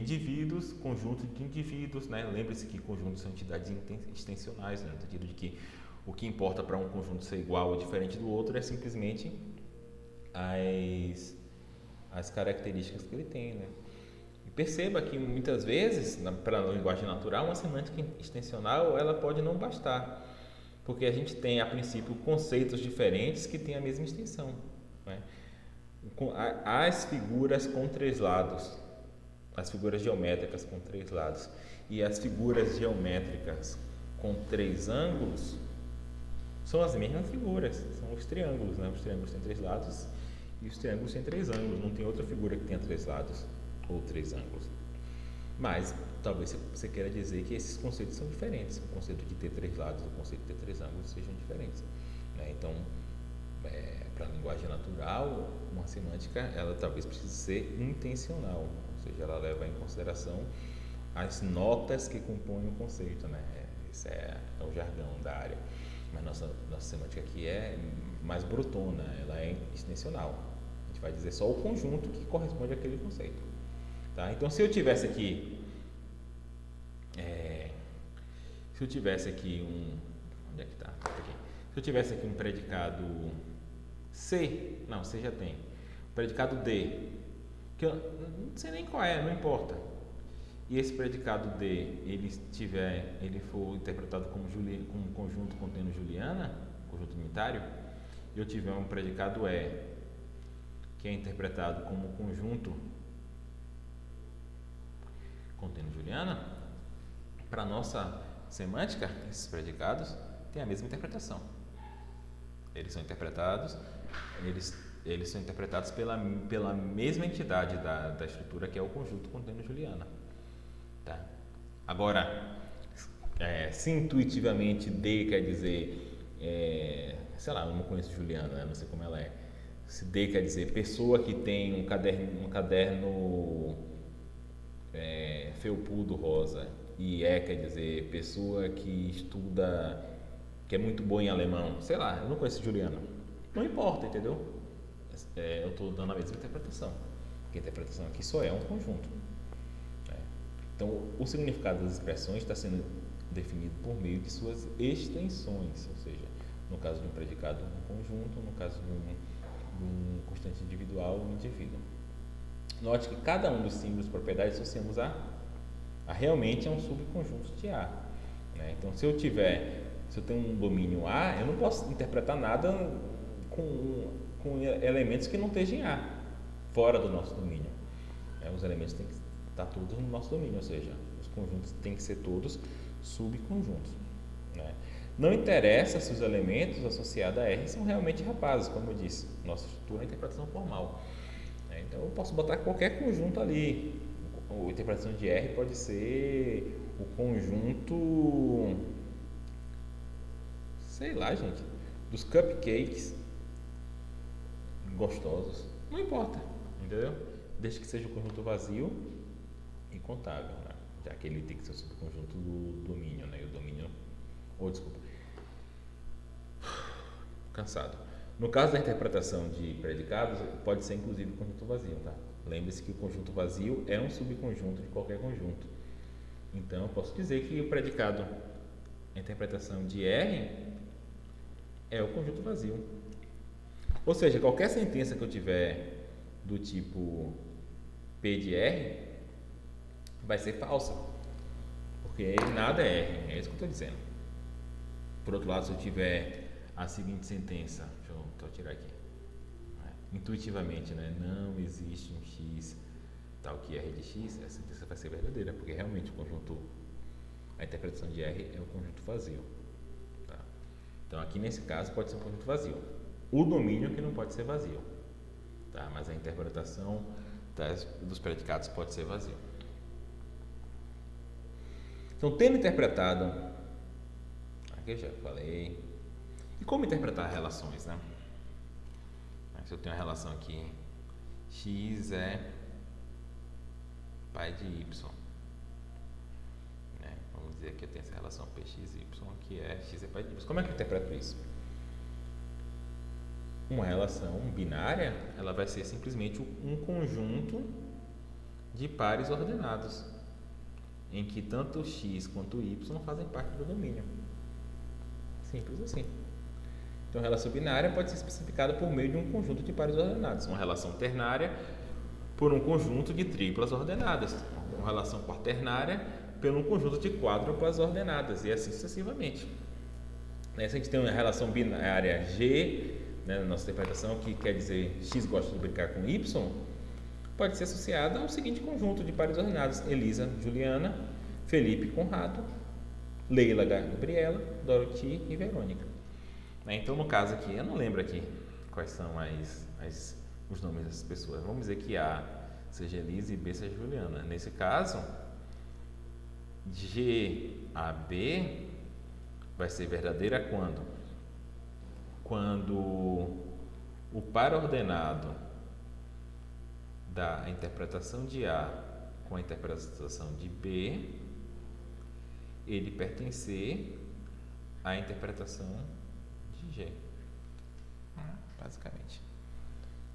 indivíduos, conjunto de indivíduos, né? Lembre-se que conjuntos são entidades extensionais, né? No sentido de que o que importa para um conjunto ser igual ou diferente do outro é simplesmente as características que ele tem, né? E perceba que muitas vezes, para a linguagem natural, uma semântica extensional ela pode não bastar, porque a gente tem a princípio conceitos diferentes que têm a mesma extensão, né? As figuras com três lados, as figuras geométricas com três lados e as figuras geométricas com três ângulos são as mesmas figuras, são os triângulos, né? Os triângulos têm três lados e os triângulos têm três ângulos, não tem outra figura que tenha três lados ou três ângulos. Mas talvez você queira dizer que esses conceitos são diferentes, o conceito de ter três lados e o conceito de ter três ângulos sejam diferentes, né? Então, para a linguagem natural, uma semântica ela talvez precise ser intencional, ou seja, ela leva em consideração as notas que compõem o conceito, né? Esse é o jargão da área. Mas nossa semântica aqui é mais brutona, ela é extensional. A gente vai dizer só o conjunto que corresponde àquele conceito. Tá? Então, se eu tivesse aqui onde é que está? Se eu tivesse aqui um predicado C, não, C já tem. Predicado D, que eu não sei nem qual é, não importa. E esse predicado D, ele for interpretado como um conjunto contendo Juliana, conjunto unitário, e eu tiver um predicado E, que é interpretado como conjunto contendo Juliana, para nossa semântica, esses predicados têm a mesma interpretação. Eles são interpretados pela mesma entidade da estrutura, que é o conjunto contendo Juliana. Tá? Agora, se intuitivamente D quer dizer, sei lá, eu não conheço Juliana, né? Não sei como ela é. Se D quer dizer pessoa que tem um caderno felpudo rosa, e E quer dizer pessoa que estuda, que é muito boa em alemão, sei lá, eu não conheço Juliana. Não importa, entendeu? Eu estou dando a mesma interpretação, porque a interpretação aqui só é um conjunto. Então, o significado das expressões está sendo definido por meio de suas extensões, ou seja, no caso de um predicado, um conjunto, no caso de um constante individual, um indivíduo. Note que cada um dos símbolos propriedades associamos a realmente é um subconjunto de A. Né? Então, se eu tenho um domínio A, eu não posso interpretar nada com elementos que não estejam em A, fora do nosso domínio. Os elementos têm que estar todos no nosso domínio, ou seja, os conjuntos têm que ser todos subconjuntos. Né? Não interessa se os elementos associados a R são realmente rapazes, como eu disse, nossa estrutura é interpretação formal. Então, eu posso botar qualquer conjunto ali. A interpretação de R pode ser o conjunto, sei lá, gente, dos cupcakes gostosos. Não importa, entendeu? Desde que seja o conjunto vazio e contável, né? Já que ele tem que ser o subconjunto do domínio, né? E o domínio... desculpa. Cansado. No caso da interpretação de predicados, pode ser inclusive o conjunto vazio, tá? Lembre-se que o conjunto vazio é um subconjunto de qualquer conjunto. Então, eu posso dizer que o predicado, a interpretação de R, é o conjunto vazio. Ou seja, qualquer sentença que eu tiver do tipo P de R, vai ser falsa, porque nada é R, é isso que eu estou dizendo. Por outro lado, se eu tiver a seguinte sentença, deixa eu tirar aqui, intuitivamente, né? Não existe um X tal que R de X, essa sentença vai ser verdadeira, porque realmente o conjunto, a interpretação de R é o conjunto vazio. Tá? Então aqui nesse caso pode ser um conjunto vazio. O domínio que não pode ser vazio, tá? Mas a interpretação dos predicados pode ser vazio. Então, tendo interpretado, aqui eu já falei, e como interpretar relações, né? Se eu tenho uma relação aqui, x é pai de y, né? Vamos dizer que eu tenho essa relação px e y, que é x é pai de y. Como é que eu interpreto isso? Uma relação binária, ela vai ser simplesmente um conjunto de pares ordenados, em que tanto x quanto y fazem parte do domínio. Simples assim. Então, a relação binária pode ser especificada por meio de um conjunto de pares ordenados. Uma relação ternária por um conjunto de triplas ordenadas. Uma relação quaternária por um conjunto de quádruplas ordenadas, e assim sucessivamente. Se a gente tem uma relação binária G, né, na nossa interpretação, que quer dizer x gosta de brincar com y, pode ser associada ao seguinte conjunto de pares ordenados: Elisa, Juliana, Felipe, Conrado, Leila, Gabriela, Dorothy e Verônica. Então, no caso aqui, eu não lembro aqui quais são os nomes dessas pessoas. Vamos dizer que A seja Elisa e B seja Juliana. Nesse caso, GAB vai ser verdadeira quando? Quando o par ordenado da interpretação de A com a interpretação de B, ele pertencer à interpretação de G. Basicamente.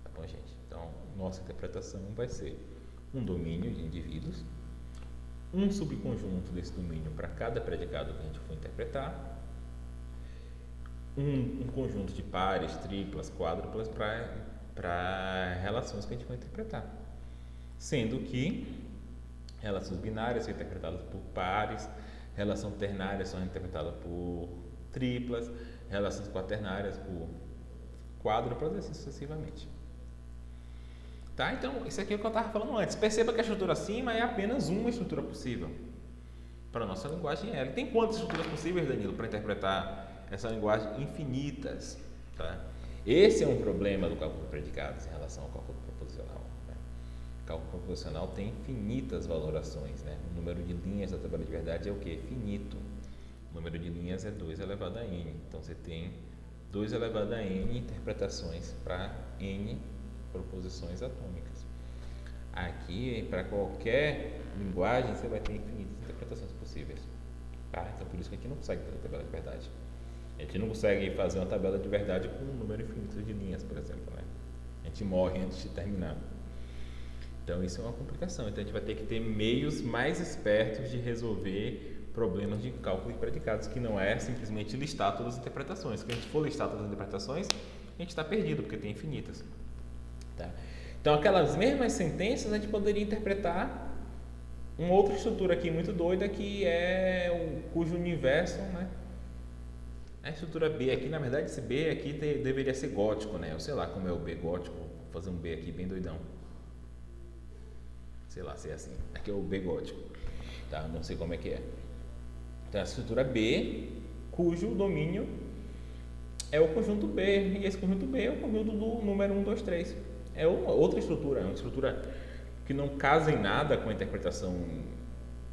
Tá bom, gente? Então, nossa interpretação vai ser um domínio de indivíduos, um subconjunto desse domínio para cada predicado que a gente for interpretar, um conjunto de pares, triplas, quádruplas para relações que a gente vai interpretar. Sendo que relações binárias são interpretadas por pares, relações ternárias são interpretadas por triplas, relações quaternárias por quádruplas e assim sucessivamente. Tá? Então, isso aqui é o que eu estava falando antes. Perceba que a estrutura acima é apenas uma estrutura possível para a nossa linguagem L. Tem quantas estruturas possíveis, Danilo, para interpretar essa linguagem? Infinitas. Tá? Esse é um problema do cálculo de predicados em relação ao cálculo proposicional. Né? O cálculo proposicional tem infinitas valorações. Né? O número de linhas da tabela de verdade é o quê? Finito. O número de linhas é 2 elevado a n. Então, você tem 2 elevado a n interpretações para n proposições atômicas. Aqui, para qualquer linguagem, você vai ter infinitas interpretações possíveis. Tá? Então, por isso que a gente não consegue fazer tabela de verdade. A gente não consegue fazer uma tabela de verdade com um número infinito de linhas, por exemplo. Né? A gente morre antes de terminar. Então, isso é uma complicação. Então, a gente vai ter que ter meios mais espertos de resolver problemas de cálculo de predicados, que não é simplesmente listar todas as interpretações. Se a gente for listar todas as interpretações, a gente está perdido, porque tem infinitas. Tá? Então, aquelas mesmas sentenças, a gente poderia interpretar uma outra estrutura aqui muito doida, que é cujo universo, né? A estrutura B aqui, na verdade, esse B aqui deveria ser gótico, né? Eu sei lá como é o B gótico, vou fazer um B aqui bem doidão. Sei lá se é assim. Aqui é o B gótico, tá? Não sei como é que é. Então, a estrutura B, cujo domínio é o conjunto B, e esse conjunto B é o conjunto do número 1, 2, 3. É outra estrutura, é uma estrutura que não casa em nada com a interpretação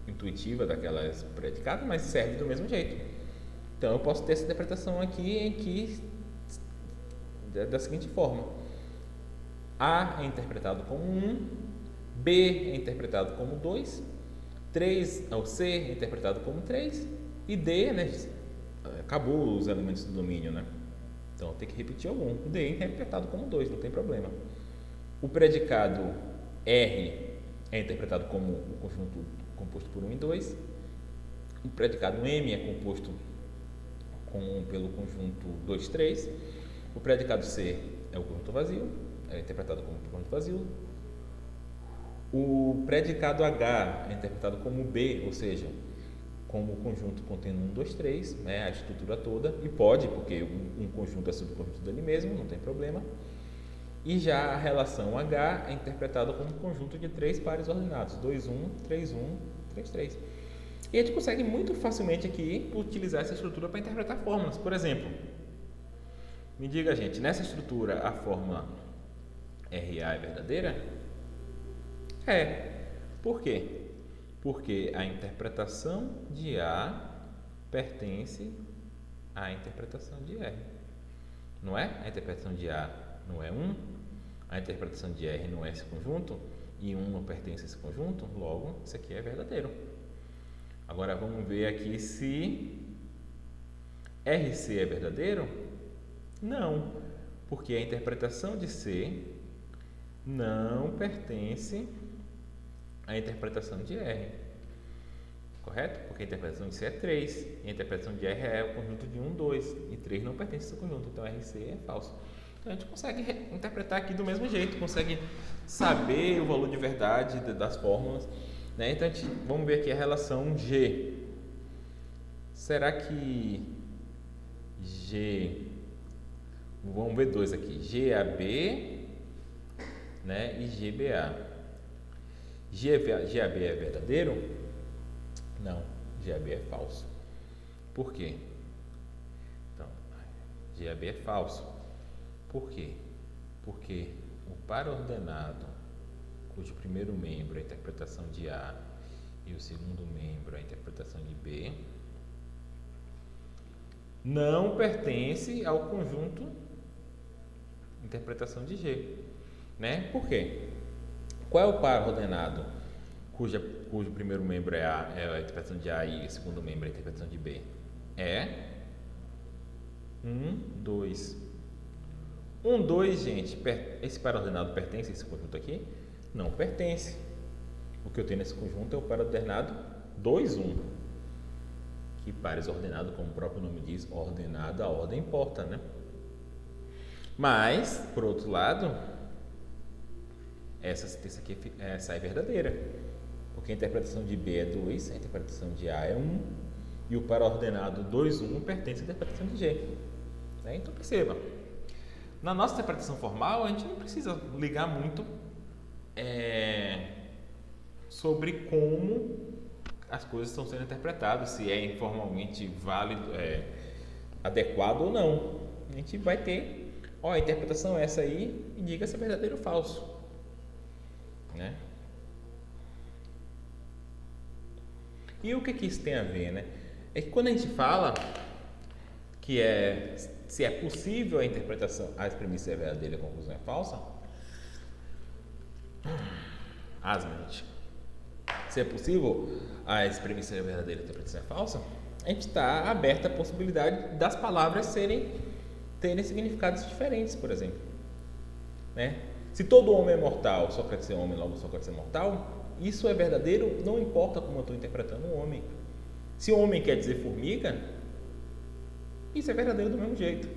intuitiva daquelas predicadas, mas serve do mesmo jeito. Então, eu posso ter essa interpretação aqui da seguinte forma: A é interpretado como 1, B é interpretado como 2, 3 ao C é interpretado como 3 e D, né, acabou os elementos do domínio, né? Então, tem que repetir algum. O D é interpretado como 2, não tem problema. O predicado R é interpretado como o conjunto composto por 1 e 2. O predicado M é composto pelo conjunto 2, 3. O predicado C é o conjunto vazio, é interpretado como conjunto vazio. O predicado H é interpretado como B, ou seja, como o conjunto contendo 1, 2, 3, né, a estrutura toda, e pode, porque um conjunto é subconjunto dele mesmo, não tem problema. E já a relação H é interpretada como um conjunto de 3 pares ordenados, 2, 1, 3, 1, 3, 3. E a gente consegue muito facilmente aqui utilizar essa estrutura para interpretar fórmulas. Por exemplo, me diga, gente, nessa estrutura a fórmula RA é verdadeira? É. Por quê? Porque a interpretação de A pertence à interpretação de R. Não é? A interpretação de A não é 1, a interpretação de R não é esse conjunto, e 1 não pertence a esse conjunto, logo, isso aqui é verdadeiro. Agora vamos ver aqui se RC é verdadeiro? Não, porque a interpretação de C não pertence à interpretação de R. Correto? Porque a interpretação de C é 3, e a interpretação de R é o conjunto de 1, 2, e 3 não pertence a esse conjunto, então RC é falso. Então a gente consegue interpretar aqui do mesmo jeito, consegue saber o valor de verdade das fórmulas, né? Então vamos ver aqui a relação G. Será que G, vamos ver dois aqui, GAB, né, e GBA. GAB é verdadeiro? Não, GAB é falso. Por quê? Então, GAB é falso. Por quê? Porque o par ordenado, cujo primeiro membro é a interpretação de A e o segundo membro é a interpretação de B, não pertence ao conjunto interpretação de G, né? Por quê? Qual é o par ordenado cujo primeiro membro é a interpretação de A e o segundo membro é a interpretação de B? É 1, 2. 1, 2, gente, esse par ordenado pertence a esse conjunto aqui? Não pertence. O que eu tenho nesse conjunto é o par ordenado 2, 1. Que pares ordenado, como o próprio nome diz, ordenado, a ordem importa, né? Mas, por outro lado, essa sentença aqui sai verdadeira. Porque a interpretação de B é 2, a interpretação de A é 1, e o par ordenado 2, 1 pertence à interpretação de G. Né? Então, perceba. Na nossa interpretação formal, a gente não precisa ligar muito sobre como as coisas estão sendo interpretadas, se é informalmente válido, adequado ou não. A gente vai ter, a interpretação é essa aí, e diga se é verdadeiro ou falso. Né? E o que isso tem a ver? Né? É que quando a gente fala que se é possível a interpretação, a premissa é verdadeira e a conclusão é falsa, gente. Se é possível a premissa é verdadeira e a interpretação é falsa, a gente está aberto à possibilidade das palavras terem significados diferentes, por exemplo. Né? Se todo homem é mortal, Sócrates é homem, logo Sócrates é mortal, isso é verdadeiro, não importa como eu estou interpretando o homem. Se homem quer dizer formiga, isso é verdadeiro do mesmo jeito.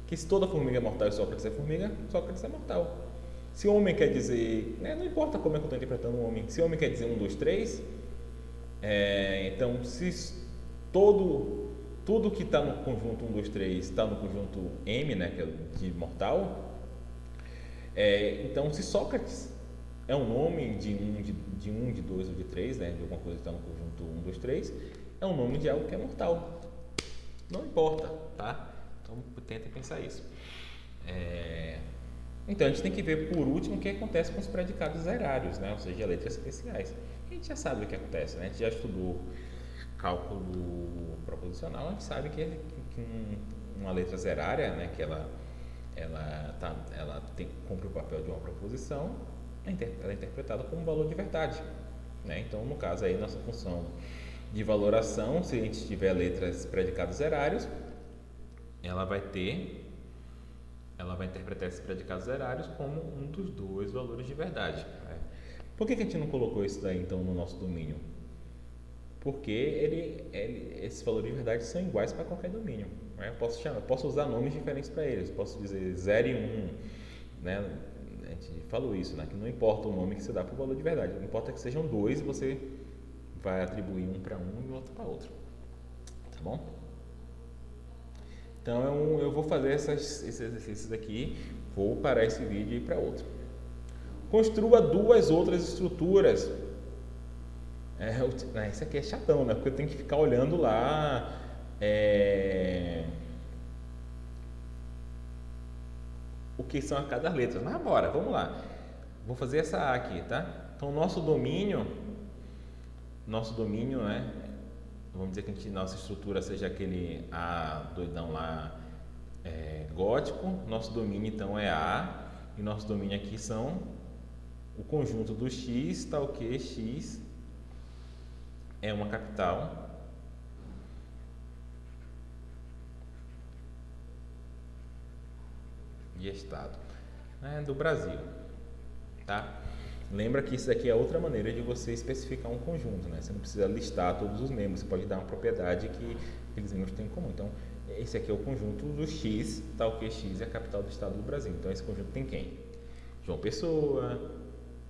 Que se toda formiga é mortal e Sócrates é formiga, Sócrates é mortal. Se homem quer dizer, não importa como é que eu estou interpretando o homem, se homem quer dizer 1, 2, 3, então se tudo que está no conjunto 1, 2, 3 está no conjunto M, né, que é de mortal, então se Sócrates é um nome de 1, de 2 ou de 3, né, de alguma coisa que está no conjunto 1, 2, 3, é um nome de algo que é mortal. Não importa, tá? Então tenta pensar isso. Então a gente tem que ver por último o que acontece com os predicados erários, né? Ou seja, letras especiais. A gente já sabe o que acontece, né? A gente já estudou cálculo proposicional, a gente sabe que uma letra zerária, né, que ela cumpre o papel de uma proposição, ela é interpretada como um valor de verdade, né? Então, no caso aí, nossa função de valoração, se a gente tiver letras predicados erários, ela vai interpretar esses predicados erários como um dos dois valores de verdade. Né? Por que a gente não colocou isso daí, então, no nosso domínio? Porque esses valores de verdade são iguais para qualquer domínio. Né? Eu posso usar nomes diferentes para eles. Posso dizer 0 e 1, né? gente falou isso, né? Que não importa o nome que você dá para o valor de verdade, não importa que sejam dois, você vai atribuir um para um e outro para outro, tá bom? Então eu vou fazer esses exercícios aqui, vou parar esse vídeo e ir para outro. Construa duas outras estruturas. Isso aqui é chatão, né? Porque eu tenho que ficar olhando lá. O que são cada letra. Mas bora, vamos lá. Vou fazer essa A aqui, tá? Então, nosso domínio, né? Vamos dizer que nossa estrutura seja aquele A doidão lá, gótico. Nosso domínio, então, é A. E nosso domínio aqui são o conjunto do X, tal que X é uma capital. E estado, né, do Brasil, tá? Lembra que isso aqui é outra maneira de você especificar um conjunto, né? Você não precisa listar todos os membros, você pode dar uma propriedade que aqueles membros têm em comum. Então, esse aqui é o conjunto do X, tal que X é a capital do estado do Brasil. Então, esse conjunto tem quem? João Pessoa,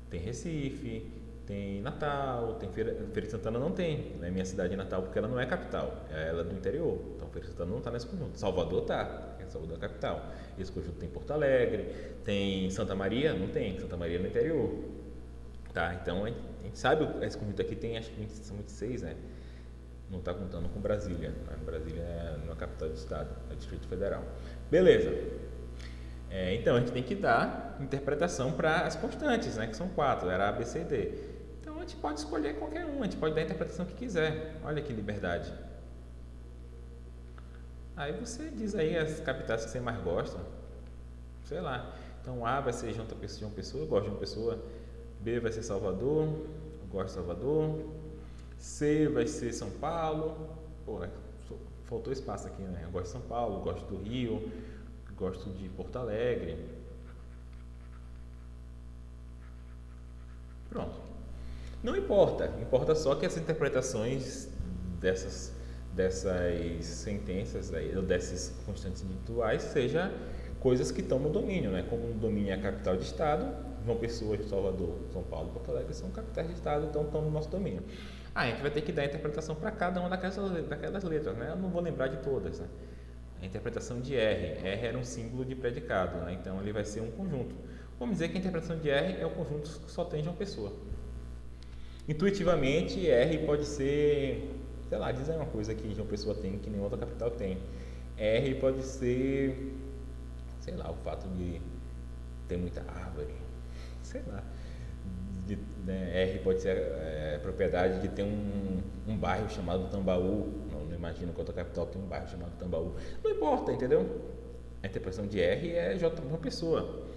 tem Recife, tem Natal, tem Feira de Santana não tem, né? Minha cidade é Natal porque ela não é capital, ela é do interior, então Feira de Santana não está nesse conjunto. Salvador está, Salvador é a capital. Esse conjunto tem Porto Alegre, tem Santa Maria, não tem, Santa Maria é no interior, tá? Então a gente sabe, esse conjunto aqui tem acho que são 26, né? Não está contando com Brasília, né? Brasília não é a capital do estado, é o Distrito Federal. Beleza. Então a gente tem que dar interpretação para as constantes, né? Que são 4, era A, B, C e D. Então a gente pode escolher qualquer um, a gente pode dar a interpretação que quiser. Olha que liberdade. Aí você diz aí as capitais que você mais gosta. Sei lá. Então A vai ser João Pessoa, eu gosto de João Pessoa. B vai ser Salvador, eu gosto de Salvador. C vai ser São Paulo. Pô, faltou espaço aqui, né? Eu gosto de São Paulo, eu gosto do Rio, eu gosto de Porto Alegre. Pronto. Não importa, importa só que as interpretações dessas sentenças aí, ou dessas constantes individuais seja coisas que estão no domínio, né? Como o domínio é a capital de estado, João Pessoa, Salvador, São Paulo, Porto Alegre são capitais de estado, então estão no nosso domínio. A gente vai ter que dar a interpretação para cada uma daquelas letras, né? Eu não vou lembrar de todas, né? A interpretação de R era um símbolo de predicado, né? Então ele vai ser um conjunto. Vamos dizer que a interpretação de R é o conjunto que só tem João Pessoa. Intuitivamente, R pode ser, sei lá, dizer uma coisa que João Pessoa tem que nenhuma outra capital tem. R pode ser, sei lá, o fato de ter muita árvore, sei lá. R pode ser a propriedade de ter um bairro chamado Tambaú. Não imagino que outra capital tem um bairro chamado Tambaú. Não importa, entendeu? A interpretação de R é João Pessoa.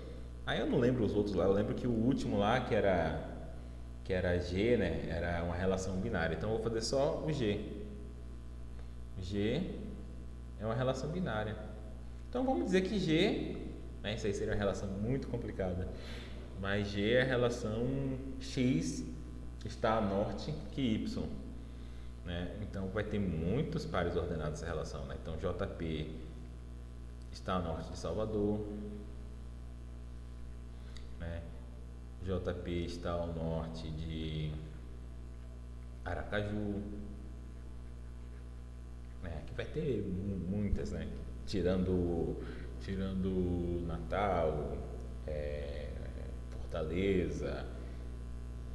Aí eu não lembro os outros lá, eu lembro que o último lá, que era G, né? Era uma relação binária. Então eu vou fazer só o G. G é uma relação binária. Então vamos dizer que G, né? Isso aí seria uma relação muito complicada. Mas G é a relação X está a norte que Y, né? Então vai ter muitos pares ordenados essa relação, né? Então JP está a norte de Salvador, né? JP está ao norte de Aracaju, né? Que vai ter muitas, né? Tirando Natal, Fortaleza,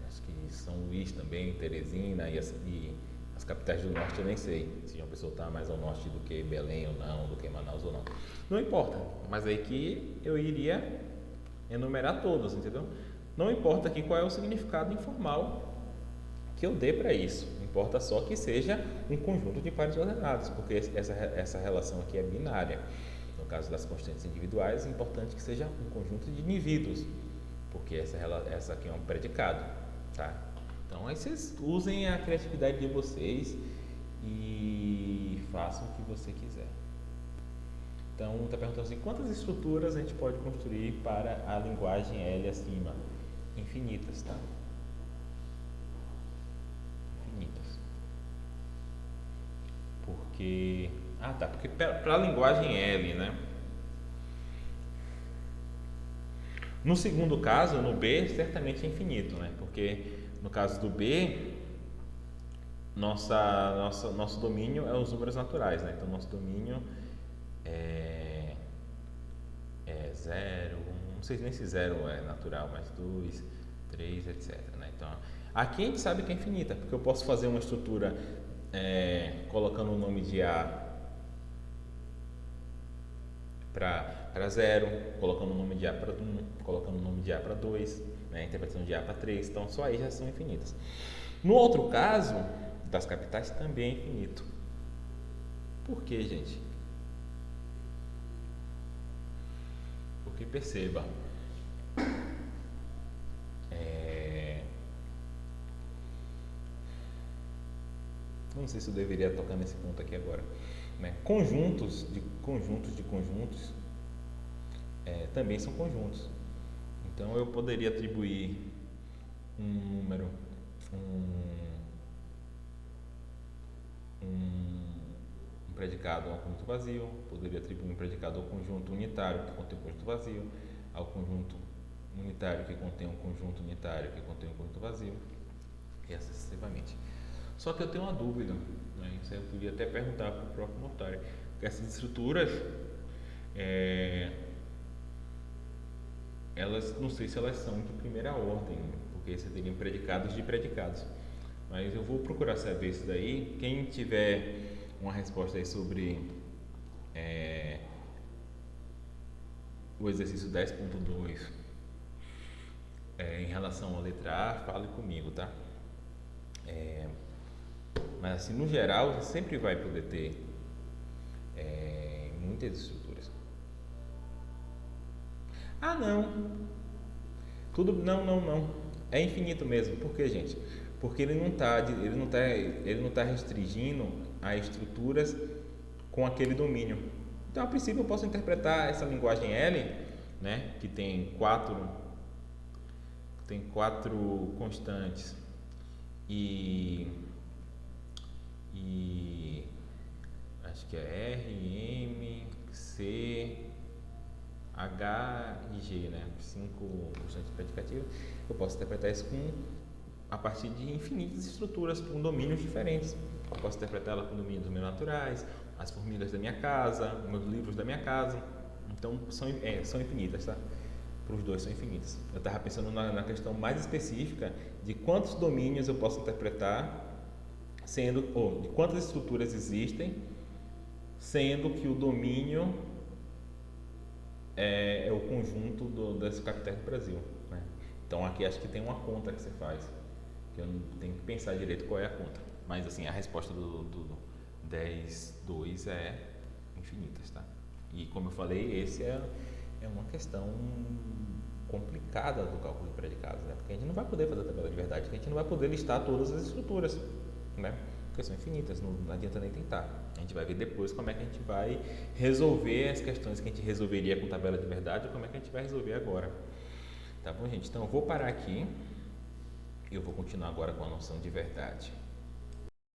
acho que São Luís também, Teresina e as capitais do norte eu nem sei se uma pessoa está mais ao norte do que Belém ou não, do que Manaus ou não. Não importa, mas aí que eu iria enumerar todos, entendeu? Não importa aqui qual é o significado informal que eu dê para isso. Importa só que seja um conjunto de pares ordenados, porque essa relação aqui é binária. No caso das constantes individuais, é importante que seja um conjunto de indivíduos, porque essa aqui é um predicado, tá? Então, aí vocês usem a criatividade de vocês e façam o que você quiser. Então, está perguntando assim, quantas estruturas a gente pode construir para a linguagem L acima? Infinitas, tá? Infinitas. Porque... para a linguagem L, né? No segundo caso, no B, certamente é infinito, né? Porque no caso do B, nosso domínio é os números naturais, né? Então, nosso domínio é 0, não sei nem se 0 é natural, mas 2, 3, etc. Né? Então, aqui a gente sabe que é infinita, porque eu posso fazer uma estrutura colocando o nome de A para 0, colocando o nome de A para 1, colocando o nome de A para 2, né? Interpretação de A para 3, então só aí já são infinitas. No outro caso, das capitais também é infinito. Por quê, gente? Porque perceba, não sei se eu deveria tocar nesse ponto aqui agora, né? Conjuntos de conjuntos também são conjuntos. Então eu poderia atribuir um número, um predicado a um conjunto vazio, poderia atribuir um predicado ao conjunto unitário que contém um conjunto vazio, ao conjunto unitário que contém um conjunto unitário que contém um conjunto vazio, e assim sucessivamente. Só que eu tenho uma dúvida, né? Isso eu podia até perguntar para o próprio notário, porque essas estruturas, elas, não sei se elas são de primeira ordem, porque você teria predicados de predicados, mas eu vou procurar saber isso daí. Quem tiver uma resposta aí sobre o exercício 10.2 em relação à letra A, fale comigo, tá? Mas assim, no geral, você sempre vai poder ter muitas estruturas. Ah, não. Tudo não. É infinito mesmo. Por quê, gente? Porque ele não tá restringindo a estruturas com aquele domínio. Então, a princípio, eu posso interpretar essa linguagem L, né, que tem quatro constantes e acho que é R, M, C, H e G, né? 5 constantes predicativas. Eu posso interpretar isso a partir de infinitas estruturas com domínios diferentes. Eu posso interpretá-la com domínios dos meus naturais, as formigas da minha casa, meus livros da minha casa. Então são infinitas, tá? Para os dois são infinitas. Eu estava pensando na questão mais específica de quantos domínios eu posso interpretar, de quantas estruturas existem, sendo que o domínio é o conjunto das capitais do Brasil, né? Então aqui acho que tem uma conta que você faz, que eu tenho que pensar direito qual é a conta. Mas assim, a resposta do 10.2 é infinitas, tá? E como eu falei, esse é uma questão complicada do cálculo de predicados, né? Porque a gente não vai poder fazer a tabela de verdade, porque a gente não vai poder listar todas as estruturas, né? Porque são infinitas, não adianta nem tentar. A gente vai ver depois como é que a gente vai resolver as questões que a gente resolveria com tabela de verdade e como é que a gente vai resolver agora. Tá bom, gente? Então eu vou parar aqui e eu vou continuar agora com a noção de verdade.